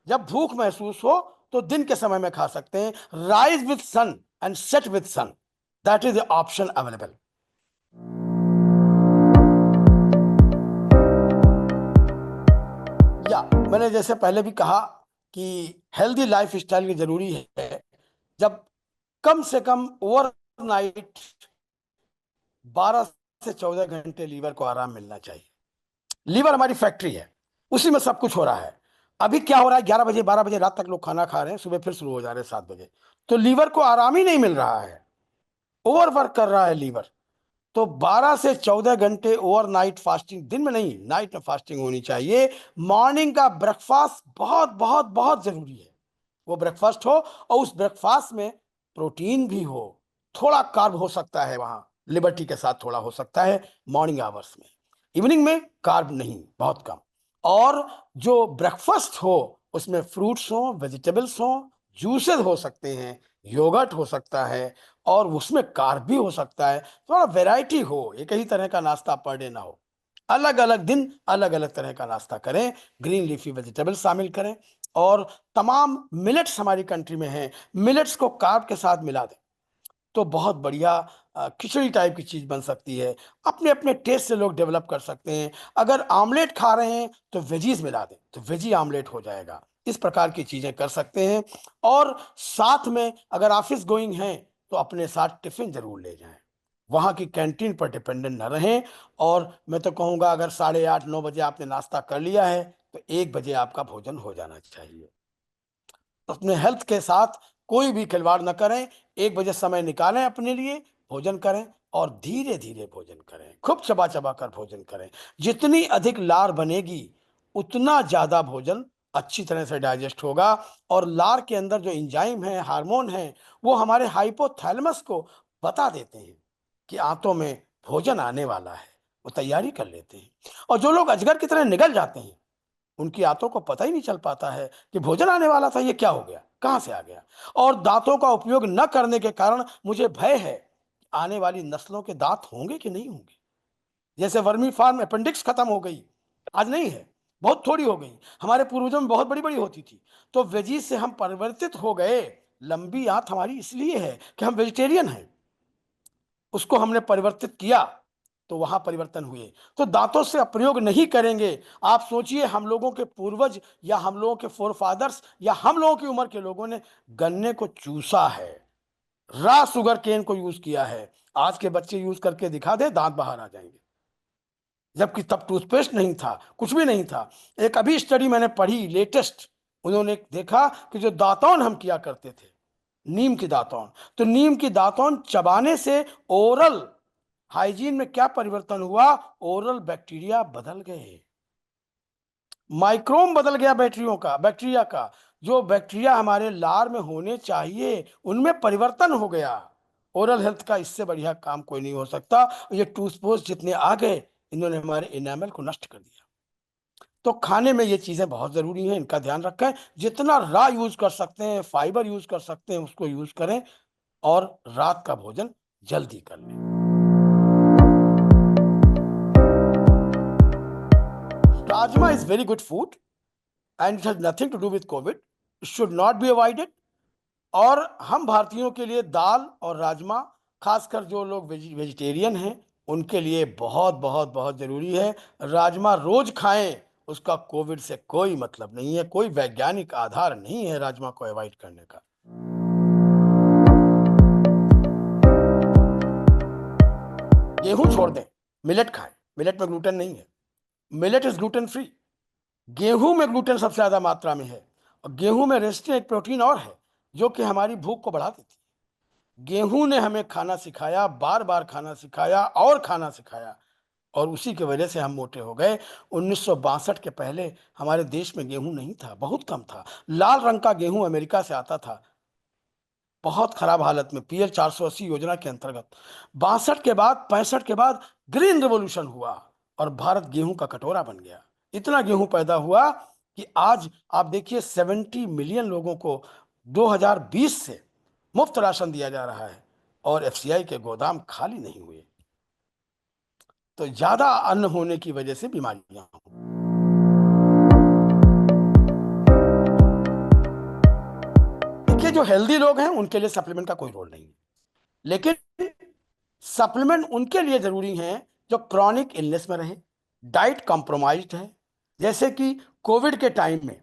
जब भूख महसूस हो तो दिन के समय में खा सकते हैं। Rise with sun and set with sun, that is the option available. या मैंने जैसे पहले भी कहा कि हेल्दी लाइफ स्टाइल की जरूरी है जब कम से कम ओवरनाइट 12 से 14 घंटे लीवर को आराम मिलना चाहिए। लीवर हमारी फैक्ट्री है, उसी में सब कुछ हो रहा है। अभी क्या हो रहा है, 11 बजे 12 बजे रात तक लोग खाना खा रहे हैं, सुबह फिर शुरू हो जा रहे हैं 7 बजे, तो लीवर को आराम ही नहीं मिल रहा है, ओवरवर्क कर रहा है लीवर। तो 12 से 14 घंटे ओवरनाइट फास्टिंग, दिन में नहीं नाइट में फास्टिंग होनी चाहिए। मॉर्निंग का ब्रेकफास्ट बहुत बहुत बहुत जरूरी है, वो ब्रेकफास्ट हो और उस ब्रेकफास्ट में प्रोटीन भी हो, थोड़ा कार्ब हो सकता है वहां, लिबर्टी के साथ थोड़ा हो सकता है मॉर्निंग आवर्स में। इवनिंग में कार्ब नहीं, बहुत कम। और जो ब्रेकफास्ट हो उसमें फ्रूट्स हो, वेजिटेबल्स हो, जूसेस हो सकते हैं, योगर्ट हो सकता है, और उसमें कार्ब भी हो सकता है। थोड़ा वैरायटी हो, एक ही तरह का नाश्ता पर डे ना हो, अलग अलग दिन अलग अलग तरह का नाश्ता करें, ग्रीन लीफी वेजिटेबल्स शामिल करें। और तमाम मिलेट्स हमारी कंट्री में हैं, मिलेट्स को कार्ब के साथ मिला दें तो बहुत बढ़िया खिचड़ी टाइप की चीज बन सकती है। अपने अपने टेस्ट से लोग डेवलप कर सकते हैं। अगर आमलेट खा रहे हैं तो वेजीज मिला दें तो वेजी आमलेट हो जाएगा। इस प्रकार की चीजें कर सकते हैं। और साथ में अगर ऑफिस गोइंग हैं तो अपने साथ टिफिन जरूर ले जाएं। वहाँ की कैंटीन पर डिपेंडेंट न रहें। और मैं तो कहूँगा अगर 8:30-9 बजे आपने नाश्ता कर लिया है तो 1 बजे आपका भोजन हो जाना चाहिए। अपने हेल्थ के साथ कोई भी खिलवाड़ न करें। 1 बजे समय निकालें अपने लिए, भोजन करें और धीरे धीरे भोजन करें, खूब चबा चबा कर भोजन करें। जितनी अधिक लार बनेगी उतना ज्यादा भोजन अच्छी तरह से डाइजेस्ट होगा। और लार के अंदर जो एंजाइम है, हार्मोन है, वो हमारे हाइपोथैलेमस को बता देते हैं कि आंतों में भोजन आने वाला है। वो तैयारी कर लेते हैं। और जो लोग अजगर की तरह निगल जाते हैं उनकी आंतों को पता ही नहीं चल पाता है कि भोजन आने वाला था, ये क्या हो गया, कहां से आ गया। और दांतों का उपयोग न करने के कारण मुझे भय है आने वाली नस्लों के दांत होंगे कि नहीं होंगे। जैसे वर्मी फार्म अपेंडिक्स खत्म हो गई, आज नहीं है, बहुत थोड़ी हो गई। हमारे पूर्वजों में बहुत बड़ी बड़ी होती थी। तो वेजीज से हम परिवर्तित हो गए। लंबी आंत हमारी इसलिए है कि हम वेजिटेरियन हैं, उसको हमने परिवर्तित किया तो वहां परिवर्तन हुए। तो दांतों से प्रयोग नहीं करेंगे। आप सोचिए हम लोगों के पूर्वज या हम लोगों के फोरफादर्स या हम लोगों की उम्र के लोगों ने गन्ने को चूसा है, रा शुगर केन को यूज किया है। आज के बच्चे यूज करके दिखा दे, दांत बाहर आ जाएंगे। जबकि तब टूथपेस्ट नहीं था, कुछ भी नहीं था। एक अभी स्टडी मैंने पढ़ी लेटेस्ट, उन्होंने देखा कि जो दातौन हम किया करते थे, नीम की दातौन, तो नीम की दातौन चबाने से ओरल हाइजीन में क्या परिवर्तन हुआ। ओरल बैक्टीरिया बदल गए, माइक्रोम बदल गया, बैक्टीरिया का जो बैक्टीरिया हमारे लार में होने चाहिए उनमें परिवर्तन हो गया। ओरल हेल्थ का इससे बढ़िया काम कोई नहीं हो सकता। ये टूथपेस्ट जितने आ गए इन्होंने हमारे इनेमल को नष्ट कर दिया। तो खाने में ये चीजें बहुत जरूरी हैं, इनका ध्यान रखें। जितना रा यूज कर सकते हैं, फाइबर यूज कर सकते हैं, उसको यूज करें। और रात का भोजन जल्दी कर लें। Rajma is very good food and it has nothing to do with COVID. It should not be avoided. और हम भारतीयों के लिए दाल और राजमा, खासकर जो लोग वेजिटेरियन हैं उनके लिए बहुत बहुत बहुत जरूरी है। राजमा रोज खाएं, उसका कोविड से कोई मतलब नहीं है, कोई वैज्ञानिक आधार नहीं है राजमा को अवॉइड करने का। गेहूं छोड़ दें, मिलेट खाएं। मिलेट में ग्लूटेन नहीं है, मिलेट इज ग्लूटेन फ्री। गेहूं में ग्लूटेन सबसे ज्यादा मात्रा में है। और गेहूं में रेस्टिन एक प्रोटीन और है जो कि हमारी भूख को बढ़ा देती है। गेहूं ने हमें खाना सिखाया, बार बार खाना सिखाया और खाना सिखाया। और उसी की वजह से हम मोटे हो गए। 1962 के पहले हमारे देश में गेहूं नहीं था, बहुत कम था। लाल रंग का गेहूं अमेरिका से आता था, बहुत खराब हालत में, पीएल 480 योजना के अंतर्गत। 62 के बाद, 65 के बाद ग्रीन रिवॉल्यूशन हुआ और भारत गेहूं का कटोरा बन गया। इतना गेहूं पैदा हुआ कि आज आप देखिए 70 मिलियन लोगों को 2020 से मुफ्त राशन दिया जा रहा है और एफसीआई के गोदाम खाली नहीं हुए। तो ज्यादा अन्न होने की वजह से बीमारियां हों। देखिए जो हेल्दी लोग हैं उनके लिए सप्लीमेंट का कोई रोल नहीं है, लेकिन सप्लीमेंट उनके लिए जरूरी हैं जो क्रॉनिक इलनेस में रहे, डाइट कॉम्प्रोमाइज्ड है। जैसे कि कोविड के टाइम में,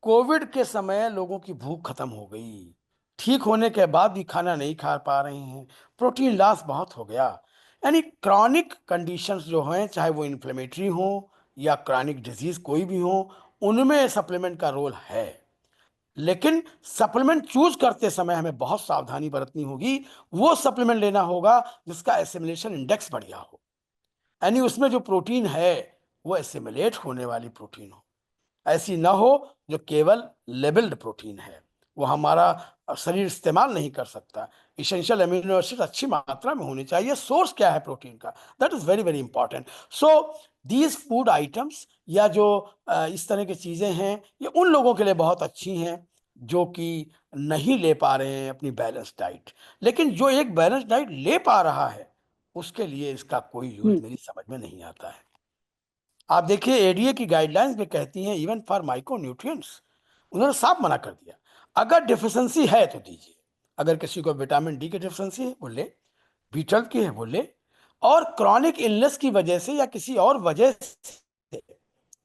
कोविड के समय लोगों की भूख खत्म हो गई, ठीक होने के बाद भी खाना नहीं खा पा रहे हैं, प्रोटीन लॉस बहुत हो गया। यानी क्रॉनिक कंडीशंस जो हैं, चाहे वो इन्फ्लेमेटरी हो या क्रॉनिक डिजीज कोई भी हो, उनमें सप्लीमेंट का रोल है। लेकिन सप्लीमेंट चूज करते समय हमें बहुत सावधानी बरतनी होगी। वो सप्लीमेंट लेना होगा जिसका एसिमिलेशन इंडेक्स बढ़िया हो, यानी उसमें जो प्रोटीन है वो एसिमिलेट होने वाली प्रोटीन हो, ऐसी ना हो जो केवल लेबल्ड प्रोटीन है, वो हमारा शरीर इस्तेमाल नहीं कर सकता। इसेंशियल अमीनो एसिड अच्छी मात्रा में होने चाहिए। सोर्स क्या है प्रोटीन का, that is very very important. So these food items या जो इस तरह की चीजें हैं, ये उन लोगों के लिए बहुत अच्छी हैं जो कि नहीं ले पा रहे हैं अपनी बैलेंस डाइट। लेकिन जो एक बैलेंस डाइट ले पा रहा है उसके लिए इसका कोई यूज मेरी समझ में नहीं आता है। आप देखिए एडीए की गाइडलाइंस भी कहती हैं इवन फॉर माइक्रो न्यूट्रिएंट्स, उन्होंने साफ मना कर दिया। अगर डिफिशियंसी है तो दीजिए, अगर किसी को विटामिन डी की डिफिशियंसी है वो ले, B12 की है वो ले, और क्रॉनिक इलनेस की वजह से या किसी और वजह से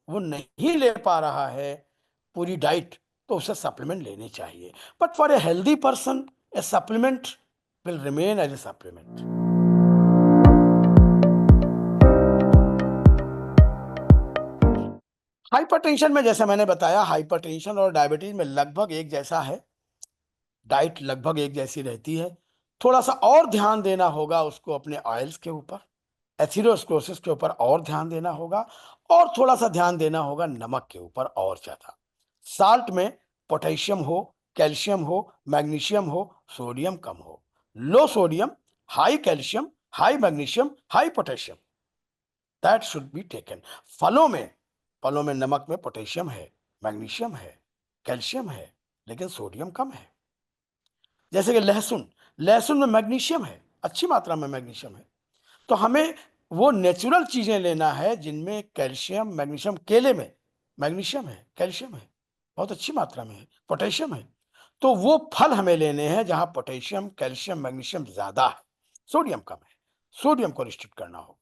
वो नहीं ले पा रहा है पूरी डाइट, तो उसे सप्लीमेंट लेने चाहिए। But for a healthy person a supplement will remain as a supplement. Hypertension में जैसे मैंने बताया, हाइपरटेंशन और डायबिटीज में लगभग एक जैसा है, डाइट लगभग एक जैसी रहती है। थोड़ा सा और ध्यान देना होगा उसको अपने ऑयल्स के ऊपर, एथेरोस्क्लेरोसिस के ऊपर और ध्यान देना होगा, और थोड़ा सा ध्यान देना होगा नमक के ऊपर और ज्यादा। साल्ट में पोटेशियम हो, कैल्शियम हो, मैग्नीशियम हो, सोडियम कम हो। Low sodium, high calcium, high magnesium, high potassium, that should be taken. फलों में नमक में पोटेशियम है, मैग्नीशियम है, कैल्शियम है, लेकिन सोडियम कम है। जैसे कि लहसुन, लहसुन में मैग्नीशियम है, अच्छी मात्रा में मैग्नीशियम है। तो हमें वो नेचुरल चीजें लेना है जिनमें कैल्शियम, मैग्नीशियम। केले में मैग्नीशियम है, कैल्शियम है, बहुत अच्छी मात्रा में है, पोटेशियम है। तो वो फल हमें लेने हैं जहां पोटेशियम, कैल्शियम, मैग्नीशियम ज्यादा है, सोडियम कम है। सोडियम को रिस्ट्रिक्ट करना हो।